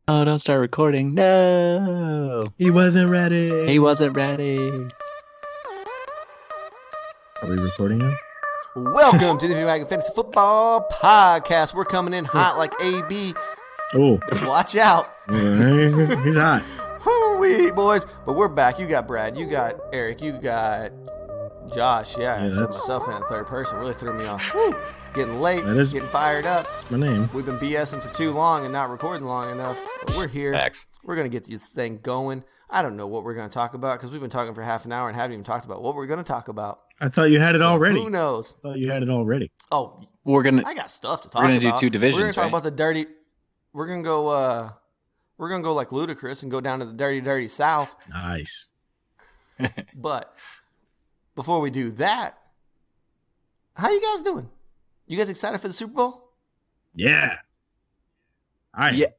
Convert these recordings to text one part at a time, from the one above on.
Oh, don't start recording. No. He wasn't ready. He wasn't ready. Are we recording now? Welcome to the Wagon Fantasy Football Podcast. We're coming in hot like AB. Oh, Watch out. he's hot. Woo-wee, boys. But we're back. You got Brad. You got Eric. You got Josh. Yeah, I said myself in the third person. Really threw me off. Woo. Getting late. Getting fired up. That's my name. We've been BSing for too long and not recording long enough. But we're here. Facts. We're going to get this thing going. I don't know what we're going to talk about because we've been talking for half an hour and haven't even talked about what we're going to talk about. I thought you had it already. Who knows? I thought you had it already. Oh, I got stuff to talk about. We're gonna do two divisions. We're gonna talk right? about the dirty. We're gonna go. We're gonna go like ludicrous and go down to the dirty South. Nice. But before we do that, how you guys doing? You guys excited for the Super Bowl? Yeah. I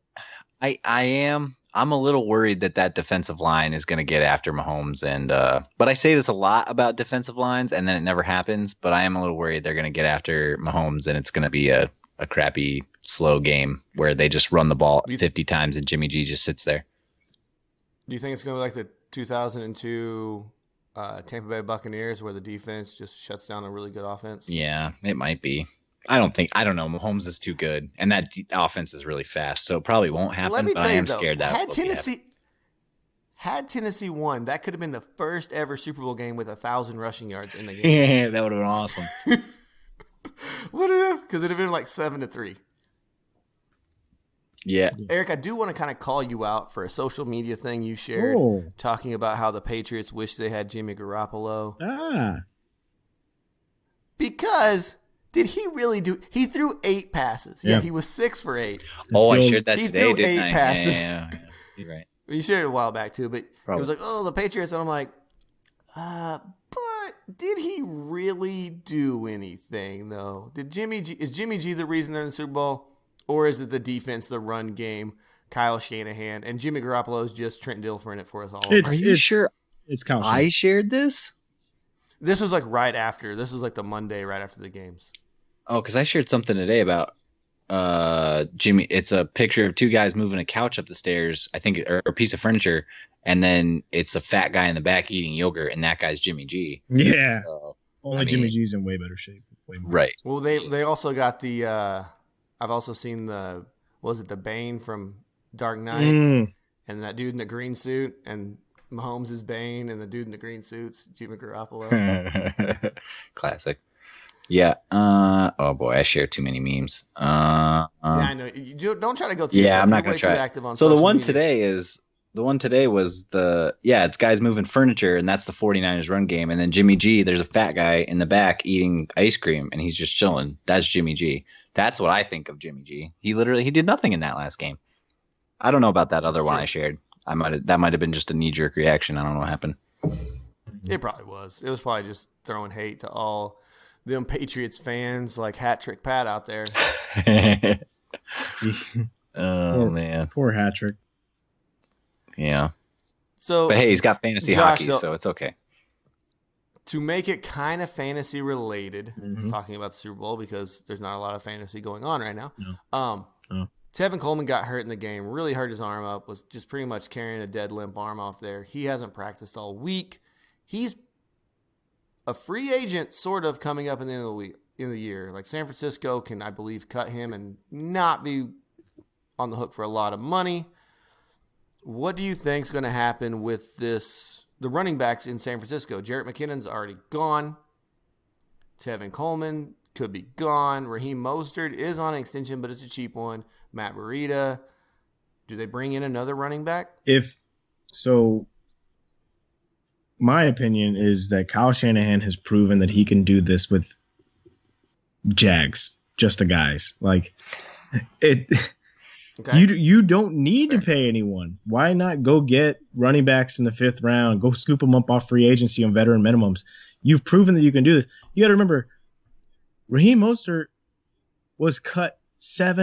am. I'm a little worried that defensive line is going to get after Mahomes, and but I say this a lot about defensive lines, and then it never happens. But I am a little worried they're going to get after Mahomes, and it's going to be a crappy, slow game where they just run the ball 50 times and Jimmy G just sits there. Do you think it's going to be like the 2002 Tampa Bay Buccaneers, where the defense just shuts down a really good offense? Yeah, it might be. I don't know. Mahomes is too good, and that offense is really fast, so it probably won't happen. Let me but tell I am you, though, scared that had Tennessee won, that could have been the first ever Super Bowl game with 1,000 rushing yards in the game. Yeah, that would have been awesome. Would it have? Because it would have been like 7-3. Yeah. Eric, I do want to kind of call you out for a social media thing you shared talking about how the Patriots wish they had Jimmy Garoppolo. Because did he really do? He threw 8 passes. Yeah, he was 6 for 8. Oh, I shared that he today, threw didn't 8 I? passes. Yeah. You're right. You shared it a while back too, but Probably. it was like, oh, the Patriots, and I'm like, but did he really do anything though? Is Jimmy G the reason they're in the Super Bowl, or is it the defense, the run game, Kyle Shanahan, and Jimmy Garoppolo is just Trent Dilfer in it for us all? Are you sure? It's Kyle I shared this. This was like right after. This was like the Monday right after the games. Oh, because I shared something today about Jimmy. It's a picture of 2 guys moving a couch up the stairs, I think, or a piece of furniture, and then it's a fat guy in the back eating yogurt, and that guy's Jimmy G. Yeah. So, Only Jimmy G's in way better shape. Right. Well, they also got the. I've also seen the. Was it the Bane from Dark Knight? And that dude in the green suit, and Mahomes is Bane, and the dude in the green suit's Jimmy Garoppolo. Classic. Yeah. Oh boy, I share too many memes. Yeah, I know. You don't try to go through. Yeah, I'm not going to try. Active on so the one media. today was it's guys moving furniture, and that's the 49ers run game. And then Jimmy G, there's a fat guy in the back eating ice cream, and he's just chilling. That's Jimmy G. That's what I think of Jimmy G. He did nothing in that last game. I don't know about that other one I shared. That might have been just a knee-jerk reaction. I don't know what happened. It probably was. It was probably just throwing hate to all them Patriots fans like Hat Trick Pat out there. Man. Poor Hat Trick. Yeah. So, but hey, he's got fantasy hockey, so it's okay. To make it kind of fantasy related, talking about the Super Bowl because there's not a lot of fantasy going on right now. No. Tevin Coleman got hurt in the game, really hurt his arm up, was just pretty much carrying a dead limp arm off there. He hasn't practiced all week. He's a free agent sort of coming up in the end of the week, in the year. Like San Francisco can, I believe, cut him and not be on the hook for a lot of money. What do you think is going to happen with the running backs in San Francisco? Jarrett McKinnon's already gone. Tevin Coleman could be gone. Raheem Mostert is on an extension, but it's a cheap one. Matt Breida. Do they bring in another running back? My opinion is that Kyle Shanahan has proven that he can do this with Jags, just the guys. Like it. Okay. You don't need to pay anyone. Why not go get running backs in the 5th round? Go scoop them up off free agency on veteran minimums. You've proven that you can do this. You got to remember, Raheem Mostert was cut 6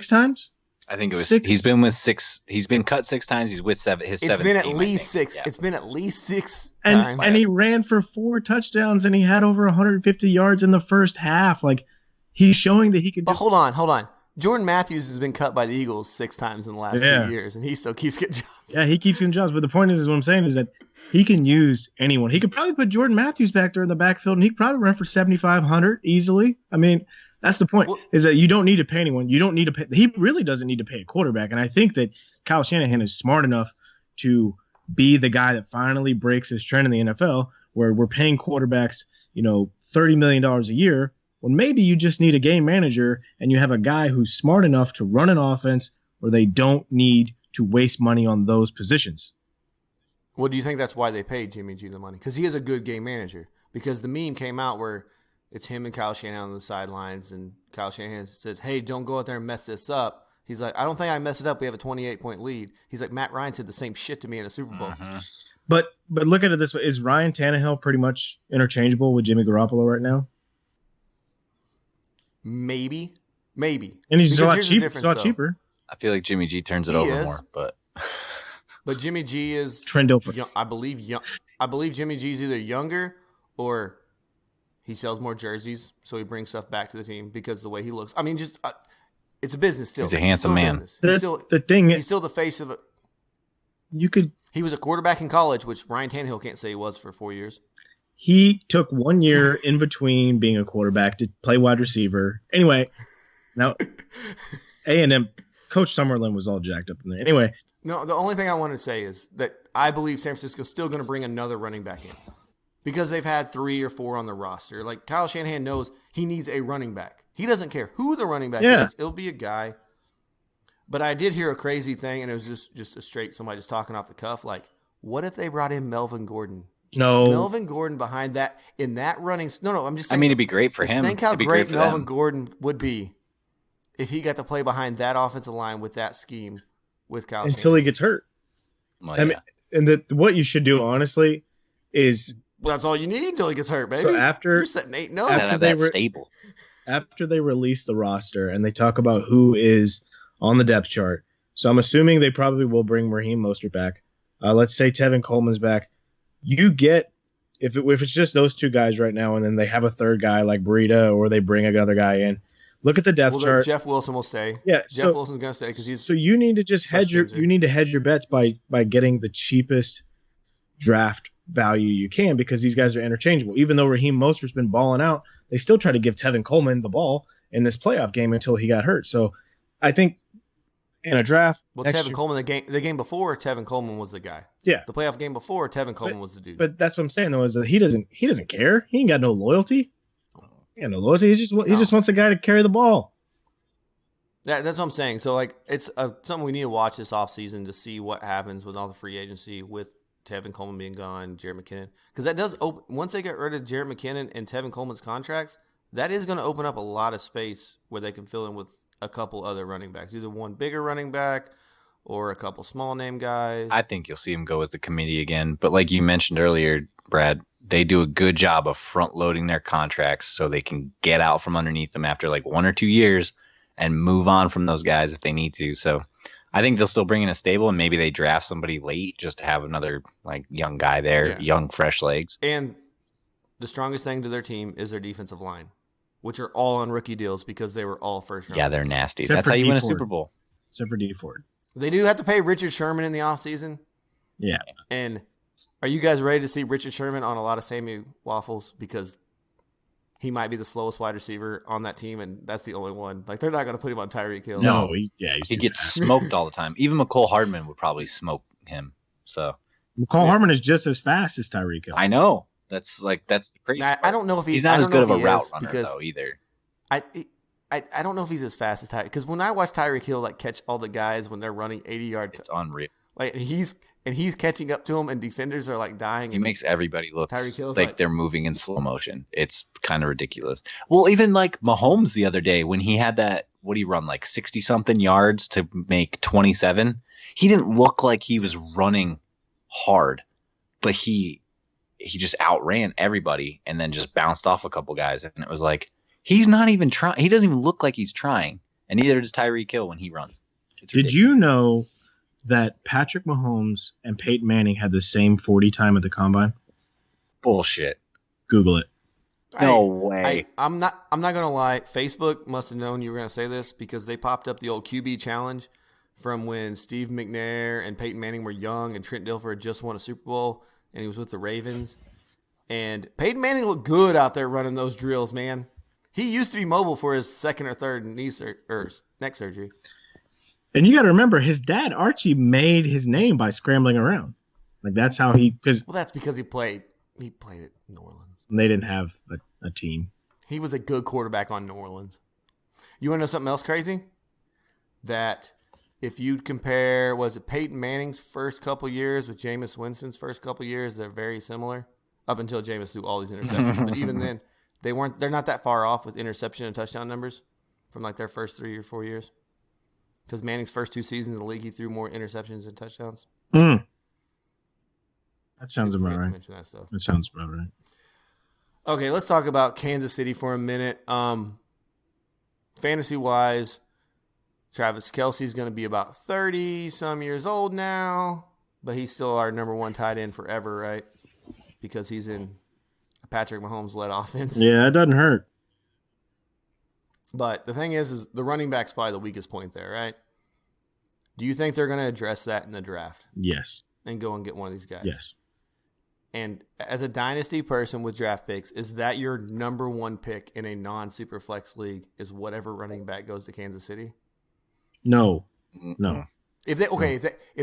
times. I think it was 6. He's been with 6. He's been cut 6 times. He's with 7. His 7th. It's been at team, least 6. Yeah. It's been at least 6 times. And he ran for 4 touchdowns and he had over 150 yards in the first half. Like he's showing that he can. But hold on. Jordan Matthews has been cut by the Eagles 6 times in the last 2 years, and he still keeps getting jobs. Yeah, he keeps getting jobs. But the point is what I'm saying is that he can use anyone. He could probably put Jordan Matthews back there in the backfield, and he could probably run for 7,500 easily. I mean, that's the point, is that you don't need to pay anyone. You don't need to pay. He really doesn't need to pay a quarterback. And I think that Kyle Shanahan is smart enough to be the guy that finally breaks his trend in the NFL, where we're paying quarterbacks, $30 million a year, when maybe you just need a game manager and you have a guy who's smart enough to run an offense where they don't need to waste money on those positions. Well, do you think that's why they paid Jimmy G the money? Because he is a good game manager. Because the meme came out where it's him and Kyle Shanahan on the sidelines, and Kyle Shanahan says, hey, don't go out there and mess this up. He's like, I don't think I messed it up. We have a 28-point lead. He's like, Matt Ryan said the same shit to me in a Super Bowl. Mm-hmm. But look at it this way. Is Ryan Tannehill pretty much interchangeable with Jimmy Garoppolo right now? Maybe. And he's a lot cheaper. I feel like Jimmy G turns it over more, but Jimmy G is Trendover. I believe Jimmy G is either younger or he sells more jerseys, so he brings stuff back to the team because of the way he looks. I mean, just it's a business still. He's a handsome man. He's still the face of it. He was a quarterback in college, which Ryan Tannehill can't say he was for 4 years. He took 1 year in between being a quarterback to play wide receiver. Anyway, now A&M Coach Summerlin was all jacked up in there. Anyway. No, the only thing I want to say is that I believe San Francisco's still going to bring another running back in because they've had 3 or 4 on the roster. Like Kyle Shanahan knows he needs a running back. He doesn't care who the running back is. It'll be a guy. But I did hear a crazy thing, and it was just a straight somebody just talking off the cuff. Like, what if they brought in Melvin Gordon? No. Melvin Gordon behind that in that running. No, I'm just saying. I mean, it'd be great for him. Think how great Melvin Gordon would be if he got to play behind that offensive line with that scheme with Kyle until Shanahan. He gets hurt. Well, I mean, and what you should do, honestly, is that's all you need until he gets hurt, baby. So you're setting 8-0. After they stable. After they release the roster and they talk about who is on the depth chart. So I'm assuming they probably will bring Raheem Mostert back. Let's say Tevin Coleman's back. You get if it's just those 2 guys right now, and then they have a third guy like Breida, or they bring another guy in. Look at the depth chart. Jeff Wilson will stay. Yeah, Jeff Wilson's gonna stay because he's. So you need to just hedge your bets by getting the cheapest draft value you can, because these guys are interchangeable. Even though Raheem Mostert's been balling out, they still try to give Tevin Coleman the ball in this playoff game until he got hurt. So I think in a draft. Well, Tevin Coleman, the game before, Tevin Coleman was the guy. Yeah. The playoff game before, Tevin Coleman was the dude. But that's what I'm saying, though, is that he doesn't care. He ain't got no loyalty. He got no loyalty. He just wants a guy to carry the ball. That's what I'm saying. So, like, it's something we need to watch this offseason to see what happens with all the free agency with Tevin Coleman being gone, Jared McKinnon. Because that does open, once they get rid of Jared McKinnon and Tevin Coleman's contracts, that is going to open up a lot of space where they can fill in with a couple other running backs, either one bigger running back or a couple small name guys. I think you'll see him go with the committee again. But like you mentioned earlier, Brad, they do a good job of front loading their contracts so they can get out from underneath them after like 1 or 2 years and move on from those guys if they need to. So I think they'll still bring in a stable, and maybe they draft somebody late just to have another like young guy there, young, fresh legs. And the strongest thing to their team is their defensive line, which are all on rookie deals because they were all first round. Yeah, they're nasty. That's how you win a Super Bowl. Except for D Ford. They do have to pay Richard Sherman in the offseason. Yeah. And are you guys ready to see Richard Sherman on a lot of Sammy Waffles? Because he might be the slowest wide receiver on that team, and that's the only one. Like, they're not going to put him on Tyreek Hill. No, he gets smoked all the time. Even McCole Hardman would probably smoke him. So McCole Hardman is just as fast as Tyreek Hill. I know. That's the crazy. I don't know if he's not as good of a route runner though either. I don't know if he's as fast as Tyreek, because when I watch Tyreek Hill like catch all the guys when they're running 80 yards, it's unreal. Like he's catching up to them, and defenders are like dying. He makes everybody look like they're moving in slow motion. It's kind of ridiculous. Well, even like Mahomes the other day when he had that, what did he run, like 60 something yards to make 27? He didn't look like he was running hard, but he just outran everybody and then just bounced off a couple guys, and it was like, he's not even trying. He doesn't even look like he's trying, and neither does Tyreek Hill when he runs. Did you know that Patrick Mahomes and Peyton Manning had the same 40 time at the combine? Bullshit. Google it. No way. I'm not gonna lie. Facebook must have known you were gonna say this because they popped up the old QB challenge from when Steve McNair and Peyton Manning were young and Trent Dilfer had just won a Super Bowl and he was with the Ravens. And Peyton Manning looked good out there running those drills, man. He used to be mobile for his second or third neck surgery. And you got to remember, his dad Archie made his name by scrambling around. Like that's how that's because he played at New Orleans. They didn't have a team. He was a good quarterback on New Orleans. You want to know something else crazy? That if you compare, was it Peyton Manning's first couple years with Jameis Winston's first couple years, they're very similar up until Jameis threw all these interceptions. But even then, they're not that far off with interception and touchdown numbers from like their first 3 or 4 years. Because Manning's first 2 seasons in the league, he threw more interceptions than touchdowns. That sounds about right. Mention that stuff. That sounds about right. Okay, let's talk about Kansas City for a minute. Fantasy-wise, Travis Kelce's going to be about 30-some years old now, but he's still our number one tight end forever, right? Because he's in a Patrick Mahomes-led offense. Yeah, it doesn't hurt. But the thing is the running back's probably the weakest point there, right? Do you think they're going to address that in the draft? Yes. And go and get one of these guys? Yes. And as a dynasty person with draft picks, is that your number one pick in a non-super flex league is whatever running back goes to Kansas City? No. If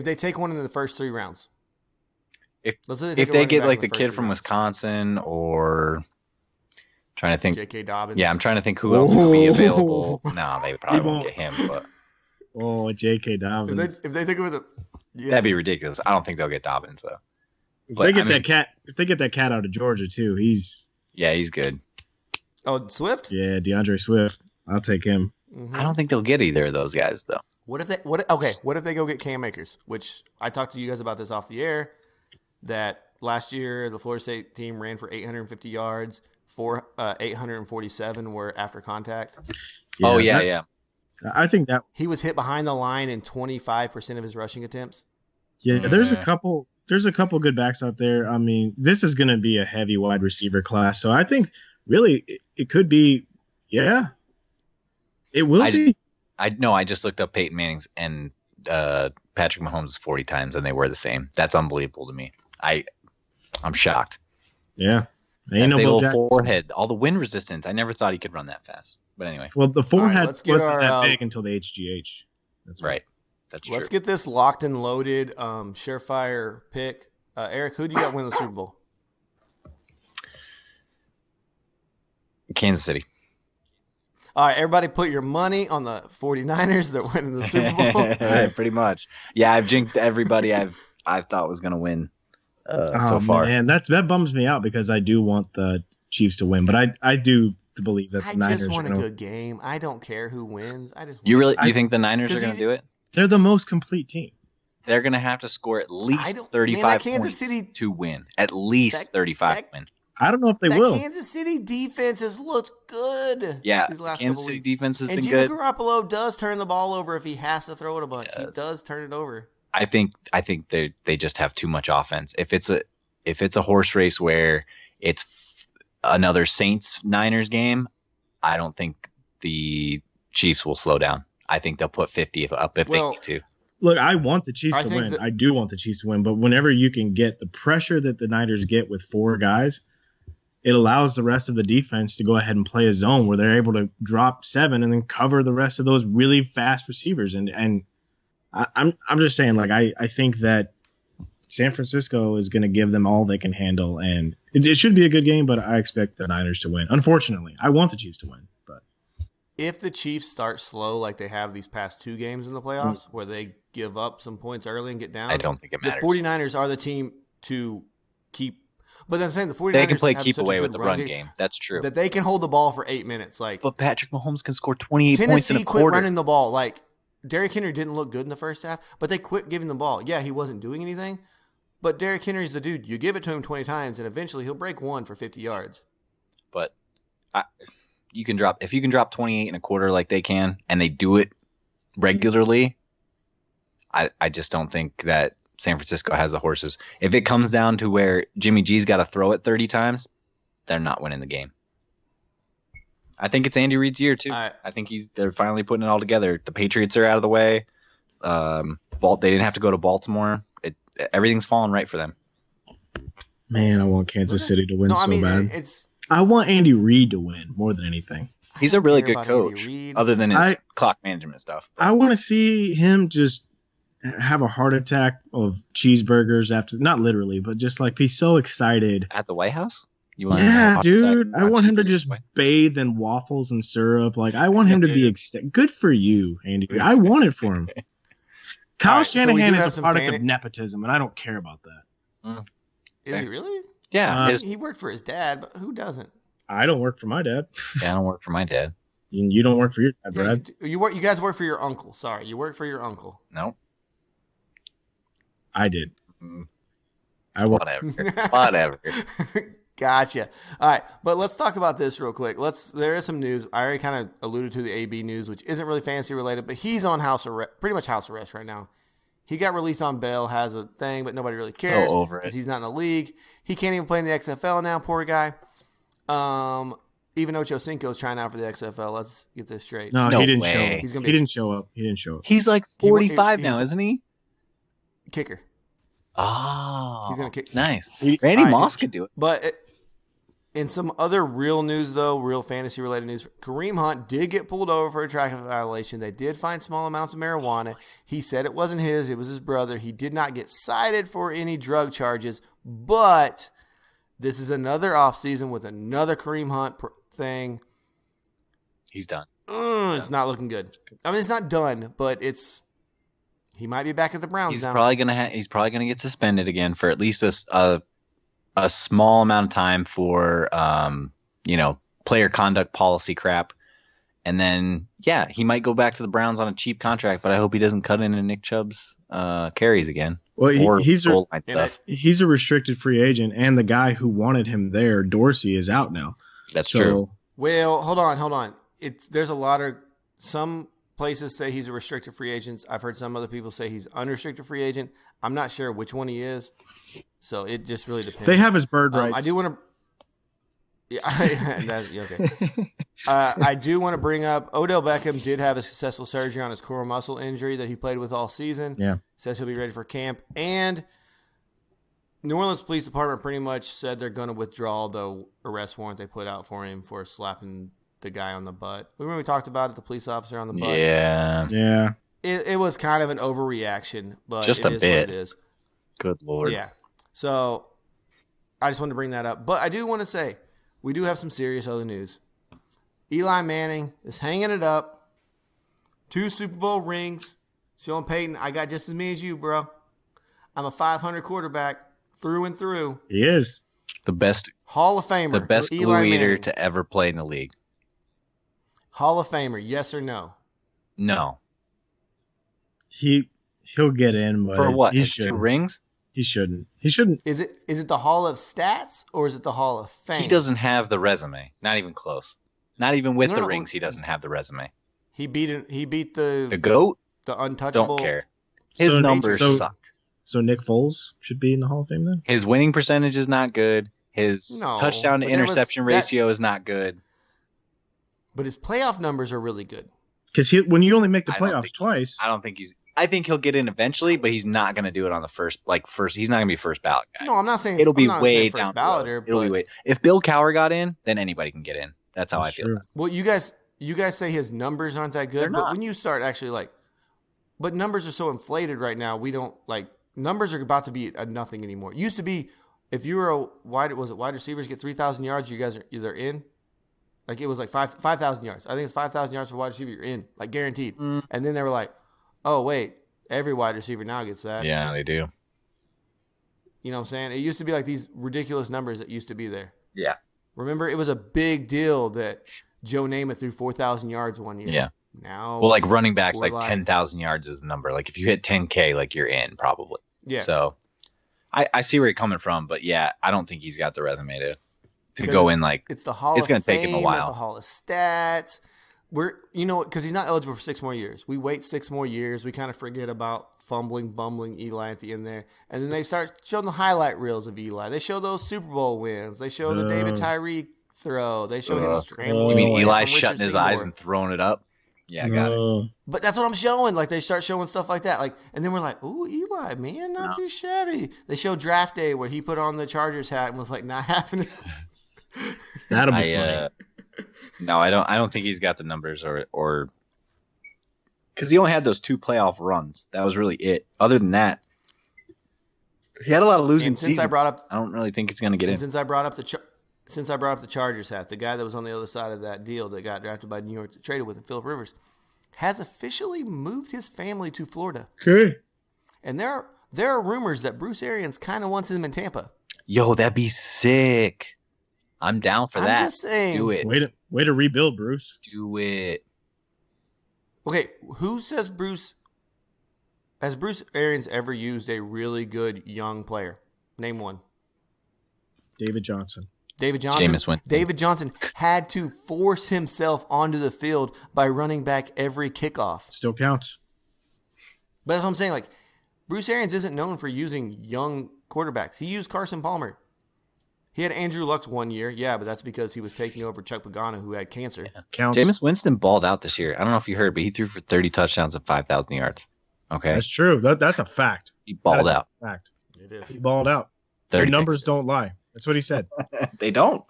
they take one in the first 3 rounds. If they get like the kid from Wisconsin or trying to think J.K. Dobbins. Yeah, I'm trying to think who else would be available. No, they probably won't get him, but J.K. Dobbins. If they think of it, that'd be ridiculous. I don't think they'll get Dobbins though. If they get that cat out of Georgia too, he's good. Oh, Swift? Yeah, DeAndre Swift. I'll take him. Mm-hmm. I don't think they'll get either of those guys though. What if they go get Cam Akers? Which I talked to you guys about this off the air. That last year the Florida State team ran for 850 yards. 847 were after contact. Yeah. I think that he was hit behind the line in 25% of his rushing attempts. Yeah, there's a couple good backs out there. I mean, this is going to be a heavy wide receiver class, so I think really it could be. Yeah, it will be. I just looked up Peyton Manning's and Patrick Mahomes 40 times, and they were the same. That's unbelievable to me. I'm shocked. Yeah. Ain't no big old forehead, all the wind resistance. I never thought he could run that fast. But anyway. Well, the forehead wasn't that big until the HGH. That's right. That's true. Let's get this locked and loaded. Surefire pick. Eric, who do you got win the Super Bowl? Kansas City. All right, everybody put your money on the 49ers that win the Super Bowl. Right, pretty much. Yeah, I've jinxed everybody I thought was going to win. So far, man, that bums me out because I do want the Chiefs to win, but I do believe that the Niners. I just want a good game. I don't care who wins. You think the Niners are going to do it? They're the most complete team. They're going to have to score at least 35 points to win. At least 35 win. I don't know if they will. Kansas City defense has looked good. Yeah, these last Kansas City defense has been good. And Jimmy Garoppolo does turn the ball over if he has to throw it a bunch. Yes. He does turn it over. I think they just have too much offense. If it's a horse race where it's another Saints-Niners game, I don't think the Chiefs will slow down. I think they'll put 50 up if they need to. Look, I want the Chiefs to win. I do want the Chiefs to win, but whenever you can get the pressure that the Niners get with 4 guys, it allows the rest of the defense to go ahead and play a zone where they're able to drop 7 and then cover the rest of those really fast receivers. And I'm just saying, like, I think that San Francisco is going to give them all they can handle, and it should be a good game, but I expect the Niners to win. Unfortunately, I want the Chiefs to win. But if the Chiefs start slow like they have these past 2 games in the playoffs where they give up some points early and get down, I don't think it matters. The 49ers are the team to keep. But I'm saying the 49ers they can play keep away with the run game. That's true. That they can hold the ball for 8 minutes. But Patrick Mahomes can score 28 Tennessee points in a quarter. quit running the ball. Like, Derrick Henry didn't look good in the first half, but they quit giving the ball. Yeah, he wasn't doing anything, but Derrick Henry's the dude. You give it to him 20 times, and eventually he'll break one for 50 yards. But if you can drop 28 in a quarter like they can, and they do it regularly, I just don't think that San Francisco has the horses. If it comes down to where Jimmy G's got to throw it 30 times, they're not winning the game. I think it's Andy Reid's year too. I think they're finally putting it all together. The Patriots are out of the way. They didn't have to go to Baltimore. Everything's falling right for them. Man, I want Kansas City to win bad. I want Andy Reid to win more than anything. He's a really good coach, other than his clock management stuff. I want to see him just have a heart attack of cheeseburgers after, not literally, but just like be so excited. At the White House? Dude. I want him to just bathe in waffles and syrup. Like, I want him to be good for you, Andy. I want it for him. Kyle Shanahan is a product of nepotism, and I don't care about that. Is he really? Yeah. He worked for his dad, but who doesn't? I don't work for my dad. Yeah, I don't work for my dad. You don't work for your dad, Brad. You guys work for your uncle. Sorry, you work for your uncle. No. I did. Whatever. Gotcha. All right, but let's talk about this real quick. There is some news. I already kind of alluded to the AB news, which isn't really fantasy related, but he's on pretty much house arrest right now. He got released on bail, has a thing, but nobody really cares because he's not in the league. He can't even play in the XFL now, poor guy. Even Ocho Cinco's trying out for the XFL. Let's get this straight. No, he didn't show up. He didn't show up. He's like 45 now, isn't he? Kicker. Oh, he's gonna kick. Nice. Randy Moss could do it. But in some other real news, though, real fantasy related news, Kareem Hunt did get pulled over for a traffic violation. They did find small amounts of marijuana. He said it wasn't his; it was his brother. He did not get cited for any drug charges. But this is another offseason with another Kareem Hunt thing. He's done. It's not looking good. I mean, it's not done, but he might be back at the Browns he's now. He's probably gonna get suspended again for at least a small amount of time for player conduct policy crap, and then he might go back to the Browns on a cheap contract. But I hope he doesn't cut into Nick Chubb's carries again. Well, he's a restricted free agent, and the guy who wanted him there, Dorsey, is out now. That's true. Well, hold on. There's a lot of some places say he's a restricted free agent. I've heard some other people say he's unrestricted free agent. I'm not sure which one he is. So it just really depends. They have his bird rights. I do want to. Yeah, okay. I do want to bring up Odell Beckham did have a successful surgery on his core muscle injury that he played with all season. Yeah, says he'll be ready for camp. And New Orleans Police Department pretty much said they're going to withdraw the arrest warrant they put out for him for slapping the guy on the butt. Remember we talked about it, the police officer on the butt. Yeah. It was kind of an overreaction, but just a bit. What it is. Good Lord. Yeah. So I just wanted to bring that up. But I do want to say we do have some serious other news. Eli Manning is hanging it up. 2 Super Bowl rings. Sean Payton, I got just as many as you, bro. I'm a 500 quarterback through and through. He is. The best Hall of Famer. The best glue eater to ever play in the league. Hall of Famer, yes or no? No. He'll get in, but for what? He 2 rings? He shouldn't. He shouldn't. Is it the Hall of Stats or is it the Hall of Fame? He doesn't have the resume. Not even close. Not even with the rings, he doesn't have the resume. He beat the GOAT? The untouchable. Don't care. His numbers suck. So Nick Foles should be in the Hall of Fame then? His winning percentage is not good. His touchdown to interception ratio is not good. But his playoff numbers are really good. Because when you only make the playoffs twice. I think he'll get in eventually, but he's not going to do it on the first. He's not going to be first ballot guy. No, I'm not saying it'll be way down balloter. It'll be way. If Bill Cowher got in, then anybody can get in. That's how I feel. Well, you guys say his numbers aren't that good, but when you start actually but numbers are so inflated right now. We don't numbers are about to be a nothing anymore. It used to be if you were wide receivers get 3,000 yards, you guys are either in. It was 5,000 yards. I think it's 5,000 yards for wide receiver. You're in, guaranteed. And then they were like, oh, wait, every wide receiver now gets that. Yeah, they do. You know what I'm saying? It used to be these ridiculous numbers that used to be there. Yeah. Remember, it was a big deal that Joe Namath threw 4,000 yards one year. Yeah. Now, running backs, 10,000 yards is the number. If you hit 10K, you're in probably. Yeah. So I see where you're coming from, but yeah, I don't think he's got the resume to go in it's the Hall of Fame. It's going to take him a while. The Hall of Stats. Because he's not eligible for 6 more years. We wait 6 more years. We kind of forget about bumbling Eli at the end there. And then they start showing the highlight reels of Eli. They show those Super Bowl wins. They show the David Tyree throw. They show him scrambling. You mean away Eli from Richard shutting his Seymour. eyes and throwing it up? Yeah, I got it. But that's what I'm showing. Like, they start showing stuff like that. Like, and then we're like, ooh, Eli, man, not too shabby. They show draft day where he put on the Chargers hat and was like, not happening. That'll be funny. No, I don't think he's got the numbers or because he only had those 2 playoff runs. That was really it. Other than that, he had a lot of losing seasons. I don't really think it's going to get in. Since I brought up the Chargers hat, the guy that was on the other side of that deal that got drafted by New York, traded with him, Phillip Rivers, has officially moved his family to Florida. Okay. And there are rumors that Bruce Arians kind of wants him in Tampa. Yo, that'd be sick. I'm down for that. I'm just saying. Do it. Way to rebuild, Bruce. Do it. Okay, who says Bruce? Has Bruce Arians ever used a really good young player? Name one. David Johnson. Jameis Winston. David Johnson had to force himself onto the field by running back every kickoff. Still counts. But that's what I'm saying. Like, Bruce Arians isn't known for using young quarterbacks. He used Carson Palmer. He had Andrew Luck 1 year. Yeah, but that's because he was taking over Chuck Pagano, who had cancer. Yeah. Jameis Winston balled out this year. I don't know if you heard, but he threw for 30 touchdowns and 5,000 yards. Okay. That's true. That's a fact. He balled out. Fact. It is. He balled out. The numbers don't lie. That's what he said. They don't.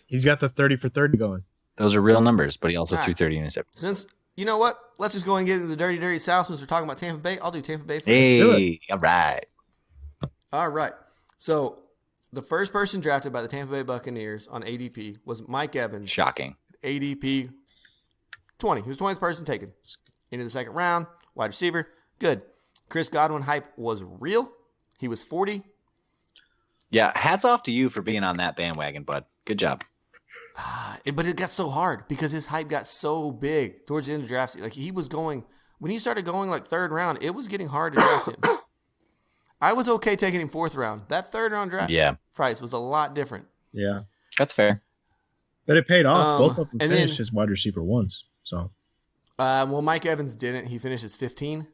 He's got the 30 for 30 going. Those are real numbers, but he also threw 30 interceptions. Since, you know what? Let's just go and get into the dirty, dirty South since we're talking about Tampa Bay. I'll do Tampa Bay first. Hey, all right. All right. So, the first person drafted by the Tampa Bay Buccaneers on ADP was Mike Evans. Shocking. ADP 20. He was the 20th person taken. Into the second round. Wide receiver. Good. Chris Godwin hype was real. He was 40. Yeah, hats off to you for being on that bandwagon, bud. Good job. But it got so hard because his hype got so big towards the end of the draft. Like, he was going, when he started going like third round, it was getting hard to draft him. I was okay taking him fourth round. That third round draft price was a lot different. Yeah. That's fair. But it paid off. Both of them finished as wide receiver ones. So, well, Mike Evans didn't. He finished as 15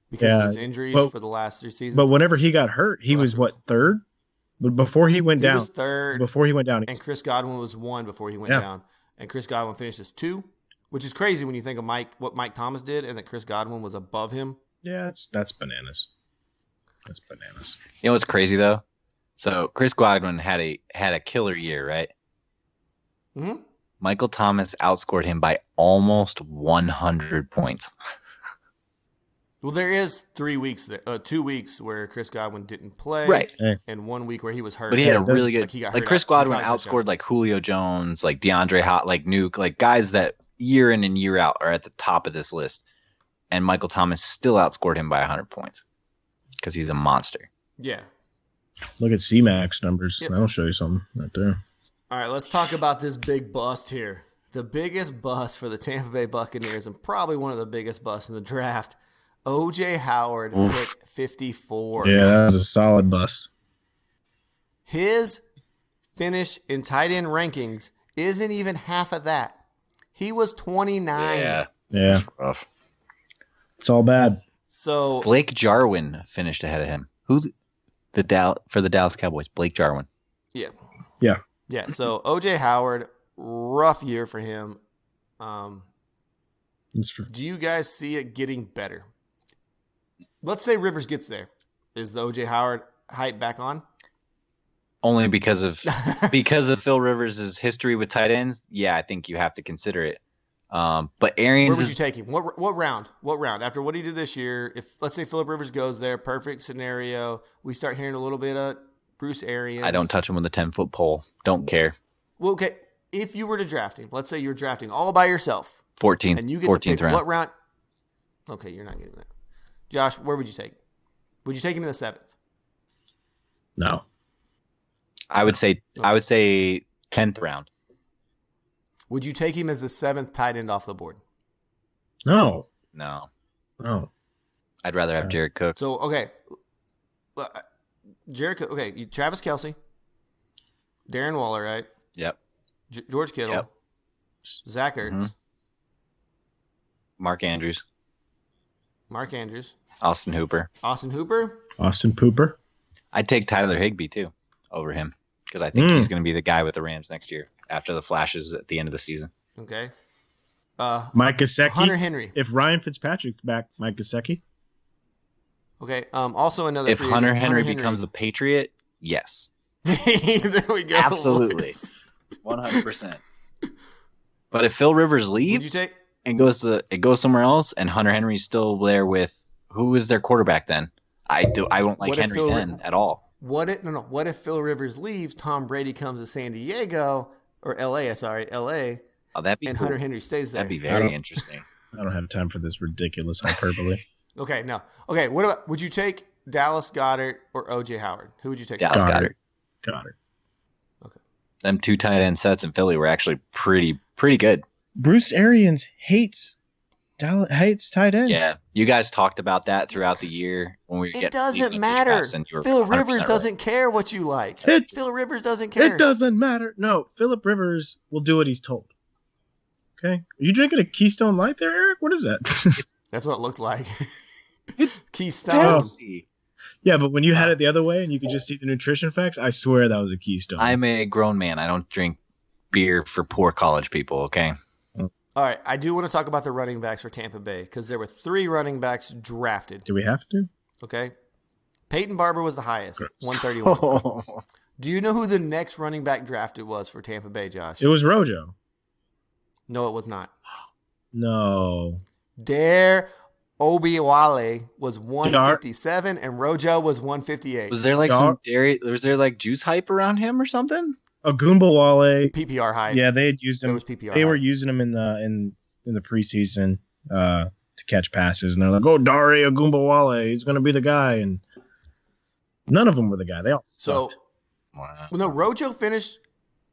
because of his injuries for the last 3 seasons. But whenever he got hurt, he was what, third? But before he went down, he was third. Before he went down, and Chris Godwin was 1 before he went down. And Chris Godwin finished as 2, which is crazy when you think of what Mike Thomas did, and that Chris Godwin was above him. Yeah, that's bananas. That's bananas. You know what's crazy though? So Chris Godwin had a killer year, right? Mm-hmm. Michael Thomas outscored him by almost 100 points. Well, there is 2 weeks where Chris Godwin didn't play, right? And 1 week where he was hurt. But he had a really good, like Chris Godwin outscored like Julio Jones, like DeAndre Hot, like Nuke, like guys that year in and year out are at the top of this list. And Michael Thomas still outscored him by 100 points because he's a monster. Yeah. Look at C-Max numbers. Yep. That'll show you something right there. All right, let's talk about this big bust here. The biggest bust for the Tampa Bay Buccaneers and probably one of the biggest busts in the draft. O.J. Howard, pick 54. Yeah, that was a solid bust. His finish in tight end rankings isn't even half of that. He was 29. Yeah. That's rough. It's all bad. So Blake Jarwin finished ahead of him. For the Dallas Cowboys? Blake Jarwin. Yeah. Yeah. Yeah. So O.J. Howard, rough year for him. That's true. Do you guys see it getting better? Let's say Rivers gets there. Is the O.J. Howard hype back on? Only because of Phil Rivers' history with tight ends. Yeah, I think you have to consider it. But Arians, where would you take him? What round? What round? After what he did this year, if let's say Phillip Rivers goes there, perfect scenario. We start hearing a little bit of Bruce Arians. I don't touch him with a 10-foot pole. Don't care. Well, okay. If you were to draft him, let's say you're drafting all by yourself. 14th. And you get 14th to pick round. what round? Okay, you're not getting that. Josh, where would you take him? Would you take him in the 7th? No. I would say 10th round. Would you take him as the 7th tight end off the board? No. I'd rather have Jared Cook. So, okay. Jared Cook, okay. Travis Kelce, Darren Waller, right? Yep. George Kittle, Yep. Zach Ertz, Mm-hmm. Mark Andrews, Austin Hooper. Austin Pooper. I'd take Tyler Higbee too over him because I think he's going to be the guy with the Rams next year after the flashes at the end of the season. Okay. Mike Gesicki. Hunter Henry. If Ryan Fitzpatrick's back, Mike Gesicki. Okay. Also another. If Hunter Henry becomes a Patriot, yes. There we go. Absolutely. 100%. But if Phil Rivers leaves and goes somewhere else, and Hunter Henry's still there with who is their quarterback then? I won't like Henry then at all. What if Phil Rivers leaves? Tom Brady comes to San Diego or L.A. L.A. Oh, that'd be and cool. Hunter Henry stays there. That'd be very interesting. I don't have time for this ridiculous hyperbole. Okay, no. Okay, what about? Would you take Dallas Goedert or O.J. Howard? Who would you take? Dallas Goedert. Okay. Them 2 tight end sets in Philly were actually pretty good. Bruce Arians hates tight ends. Yeah, you guys talked about that throughout the year when we get. It doesn't matter. Phil Rivers doesn't care what you like. Phil Rivers doesn't care. It doesn't matter. No, Philip Rivers will do what he's told. Okay, are you drinking a Keystone Light there, Eric? What is that? That's what it looked like. Keystone. Yeah, but when you had it the other way and you could just see the nutrition facts, I swear that was a Keystone. I'm a grown man. I don't drink beer for poor college people. Okay. All right, I do want to talk about the running backs for Tampa Bay because there were 3 running backs drafted. Do we have to? Okay. Peyton Barber was the highest, 131. Do you know who the next running back drafted was for Tampa Bay, Josh? It was Rojo. No, it was not. No. Dare Obiwale was 157 and Rojo was 158. Was there like was there like juice hype around him or something? Agumbawale. PPR hype. Yeah, they had used him. It was PPR they were using him in the preseason to catch passes, and they're like, "Oh, Dare Agumbawale, he's going to be the guy." And none of them were the guy. They all sucked. Well, no, Rojo finished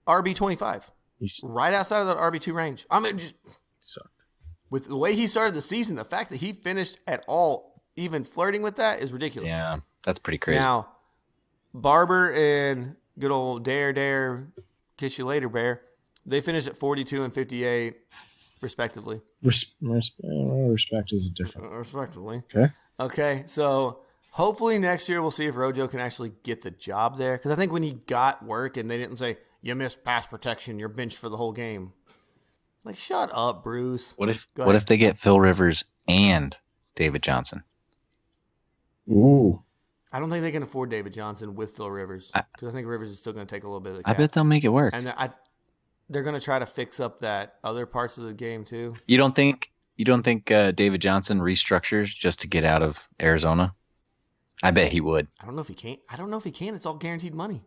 RB25. He's right outside of that RB2 range. I mean, just sucked. With the way he started the season, the fact that he finished at all, even flirting with that, is ridiculous. Yeah, that's pretty crazy. Now, Barber and good old Dare, kiss you later, Bear. They finished at 42 and 58, respectively. Respect is different. Respectively. Okay, so hopefully next year we'll see if Rojo can actually get the job there. Because I think when he got work and they didn't say, you missed pass protection, you're benched for the whole game. Like, shut up, Bruce. What if they get Phil Rivers and David Johnson? Ooh. I don't think they can afford David Johnson with Phil Rivers because I think Rivers is still going to take a little bit of the cap. I bet they'll make it work. And they're going to try to fix up that other parts of the game too. You don't think David Johnson restructures just to get out of Arizona? I bet he would. I don't know if he can. It's all guaranteed money.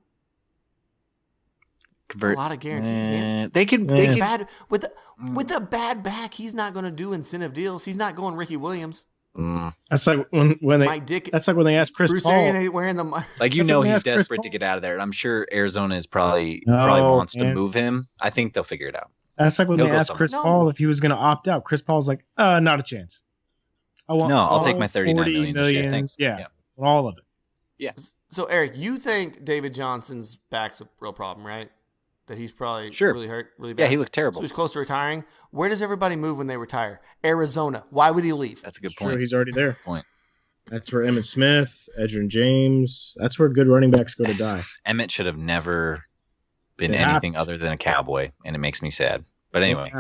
A lot of guarantees, man. They can with a bad back. He's not going to do incentive deals. He's not going Ricky Williams. That's like when they. That's like when they asked Chris Paul. Ain't wearing the. Like he's desperate to get out of there, and I'm sure Arizona is probably wants to move him. I think they'll figure it out. That's like when they asked Chris Paul if he was going to opt out. Chris Paul's like, not a chance. I'll take my $39 million this year. Thanks. Yeah, all of it. Yeah. So Eric, you think David Johnson's back's a real problem, right? That he's probably really hurt, really bad. Yeah, he looked terrible. So he's close to retiring. Where does everybody move when they retire? Arizona. Why would he leave? That's a good point. Sure, he's already there. Point. That's where Emmitt Smith, Edgerrin James. That's where good running backs go to die. Emmitt should have never been anything other than a Cowboy, and it makes me sad. But anyway,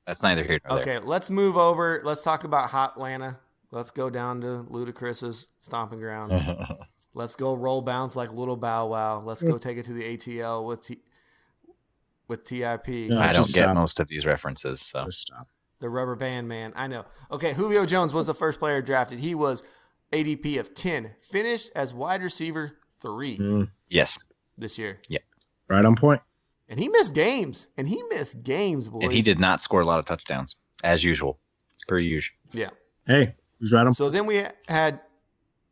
that's neither here nor there. Okay, let's move over. Let's talk about hot Atlanta. Let's go down to Ludacris's stomping ground. Let's go roll bounce like Little Bow Wow. Let's go take it to the ATL with TIP. No, I don't get most of these references. So stop. The rubber band man. I know. Okay, Julio Jones was the first player drafted. He was ADP of 10. Finished as wide receiver 3. Yes. This year. Yeah. Right on point. And he missed games. Boys. And he did not score a lot of touchdowns, as usual. Per usual. Yeah. Hey, he was right on. So then we had.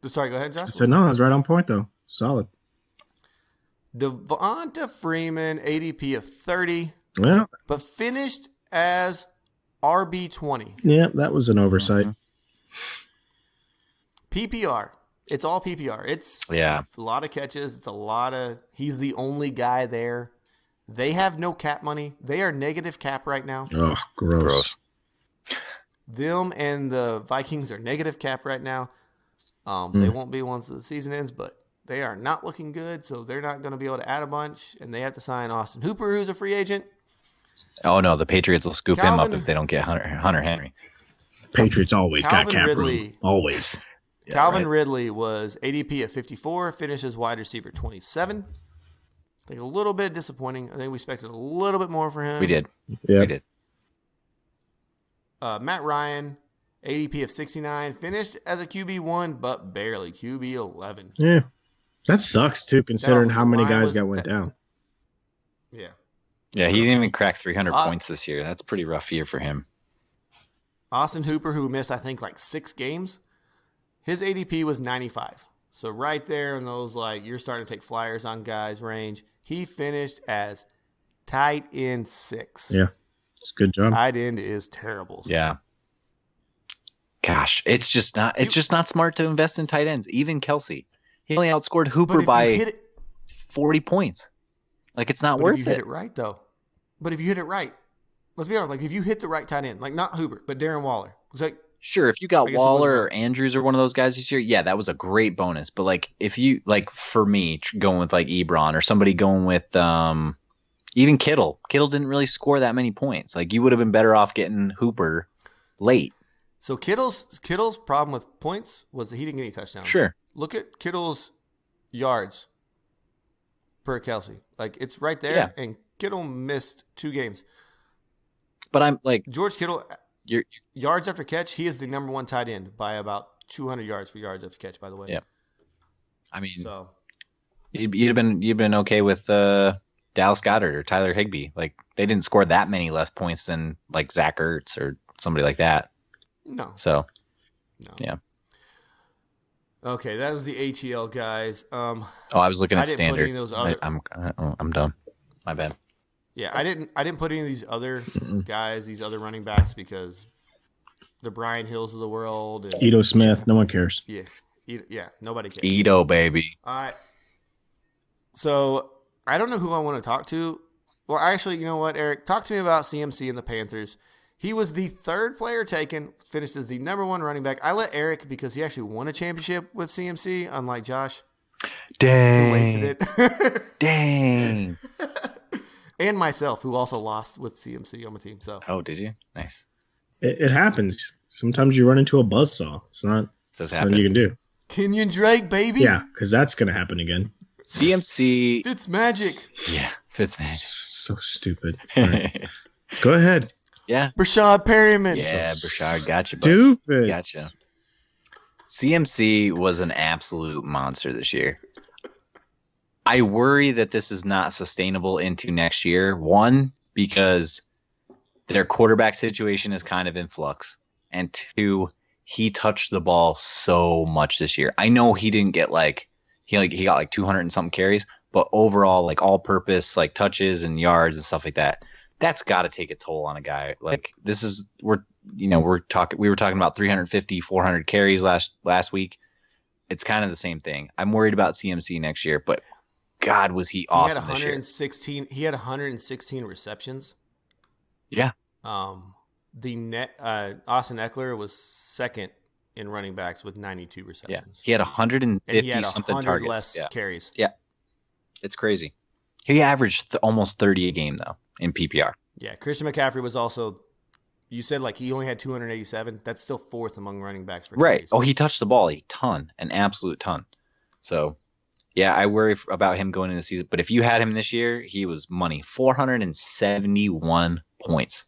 Sorry, go ahead, Josh. I said no. I was right on point though. Solid. Devonta Freeman, ADP of 30. Yeah. But finished as RB20. Yeah, that was an oversight. PPR. It's all PPR. It's a lot of catches. It's a lot of. He's the only guy there. They have no cap money. They are negative cap right now. Oh, gross. Them and the Vikings are negative cap right now. They won't be once the season ends, but they are not looking good, so they're not going to be able to add a bunch, and they have to sign Austin Hooper, who's a free agent. Oh no, the Patriots will scoop him up if they don't get Hunter Henry. Patriots always got cap room. Always. Yeah, Calvin Ridley was ADP at 54, finishes wide receiver 27. I think a little bit disappointing. I think we expected a little bit more for him. We did. Yeah. We did. Matt Ryan, ADP of 69, finished as a QB1, but barely QB11. Yeah. That sucks, too, considering how many guys went down. Yeah. Yeah, he didn't even crack 300 points this year. That's a pretty rough year for him. Austin Hooper, who missed, I think, like 6 games, his ADP was 95. So right there in those, like, you're starting to take flyers on guys range, he finished as tight end 6. Yeah, it's a good job. Tight end is terrible. So. Yeah. Gosh, it's just not smart to invest in tight ends. Even Kelsey, he only outscored Hooper by 40 points. Like, it's not worth it. If you hit it right, though. But if you hit it right, let's be honest. Like, if you hit the right tight end, like not Hooper, but Darren Waller. It's like, sure, if you got Waller or Andrews or one of those guys this year, yeah, that was a great bonus. But, like, if you, like, for me, going with, like, Ebron or somebody going with even Kittle. Kittle didn't really score that many points. Like, you would have been better off getting Hooper late. So Kittle's problem with points was that he didn't get any touchdowns. Sure. Look at Kittle's yards per Kelsey. Like, it's right there, and Kittle missed 2 games. But I'm like George Kittle, yards after catch, he is the number 1 tight end by about 200 yards for yards after catch. By the way, yeah. I mean, so you'd been okay with Dallas Goedert or Tyler Higbee. Like, they didn't score that many less points than like Zach Ertz or somebody like that. No. So, no. Yeah. Okay, that was the ATL guys. I was looking at standard. I'm done. My bad. Yeah, I didn't put any of these other guys, these other running backs, because the Brian Hills of the world. And, Ito Smith, no one cares. Yeah, nobody cares. Ito, baby. All right. So I don't know who I want to talk to. Well, actually, you know what, Eric? Talk to me about CMC and the Panthers. He was the 3rd player taken, finished as the number 1 running back. I let Eric because he actually won a championship with CMC, unlike Josh. Dang. Who wasted it. Dang. And myself, who also lost with CMC on my team. So. Oh, did you? Nice. It happens. Sometimes you run into a buzzsaw. It's not something you can do. Kenyon Drake, baby. Yeah, because that's going to happen again. CMC. Fitz magic. Yeah, Fitz magic. So stupid. Right. Go ahead. Yeah. Brashad Perryman. Yeah, Brashad, gotcha. Stupid. Gotcha. CMC was an absolute monster this year. I worry that this is not sustainable into next year. 1, because their quarterback situation is kind of in flux. And 2, he touched the ball so much this year. I know he didn't get he got like 200 and something carries, but overall, like, all purpose, like, touches and yards and stuff like that. That's got to take a toll on a guy. Like, we were talking about 350, 400 carries last week. It's kind of the same thing. I'm worried about CMC next year, but God, was he awesome this year. He had 116 receptions. Yeah. Austin Eckler was 2nd in running backs with 92 receptions. Yeah. He had 150 something targets. Less carries. Yeah. It's crazy. He averaged almost 30 a game though in PPR. Yeah, Christian McCaffrey was also. You said like he only had 287. That's still 4th among running backs for right. carries. Oh, he touched the ball a ton, an absolute ton. So, yeah, I worry about him going into the season. But if you had him this year, he was money. 471 points.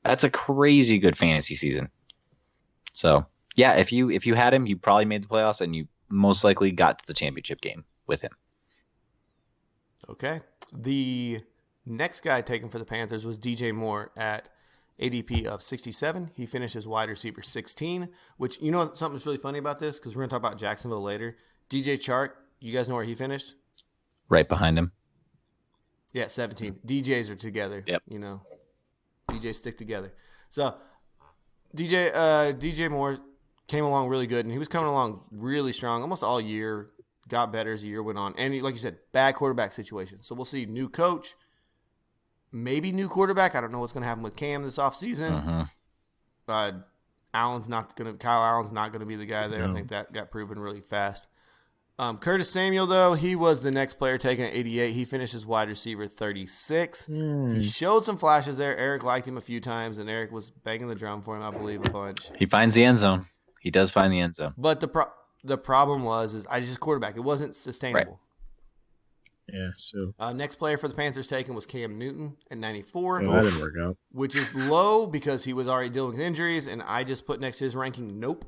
That's a crazy good fantasy season. So, yeah, if you had him, you probably made the playoffs, and you most likely got to the championship game with him. Okay. The next guy taken for the Panthers was DJ Moore at ADP of 67. He finishes wide receiver 16, which, you know, something that's really funny about this, because we're going to talk about Jacksonville later. DJ Chark, you guys know where he finished? Right behind him. Yeah, 17. DJs are together. Yep. You know, DJs stick together. So DJ Moore came along really good, and he was coming along really strong almost all year. Got better as the year went on. And like you said, bad quarterback situation. So we'll see. New coach, maybe new quarterback. I don't know what's going to happen with Cam this offseason. Kyle Allen's not going to be the guy there. No. I think that got proven really fast. Curtis Samuel, though, he was the next player taken at 88. He finished as wide receiver 36. He showed some flashes there. Eric liked him a few times, and Eric was banging the drum for him, I believe, a bunch. He finds the end zone. He does find the end zone. But the problem was I just quarterback. It wasn't sustainable. Right. Yeah, so. Next player for the Panthers taken was Cam Newton at 94. Oh, that didn't work out. Which is low because he was already dealing with injuries, and I just put next to his ranking, nope.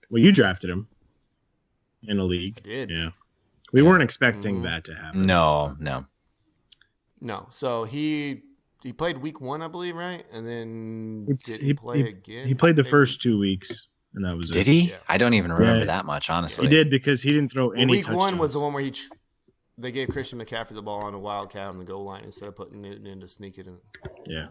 Well, you drafted him in a league. I did. Yeah. We weren't expecting that to happen. No. So he played week 1, I believe, right? And then did he play again? He played the first 2 weeks, and that was it. Did he? Yeah. I don't even remember that much, honestly. He did because he didn't throw any Week touchdowns. 1 was the one where they gave Christian McCaffrey the ball on a wildcat on the goal line instead of putting it in to sneak it in. Yeah.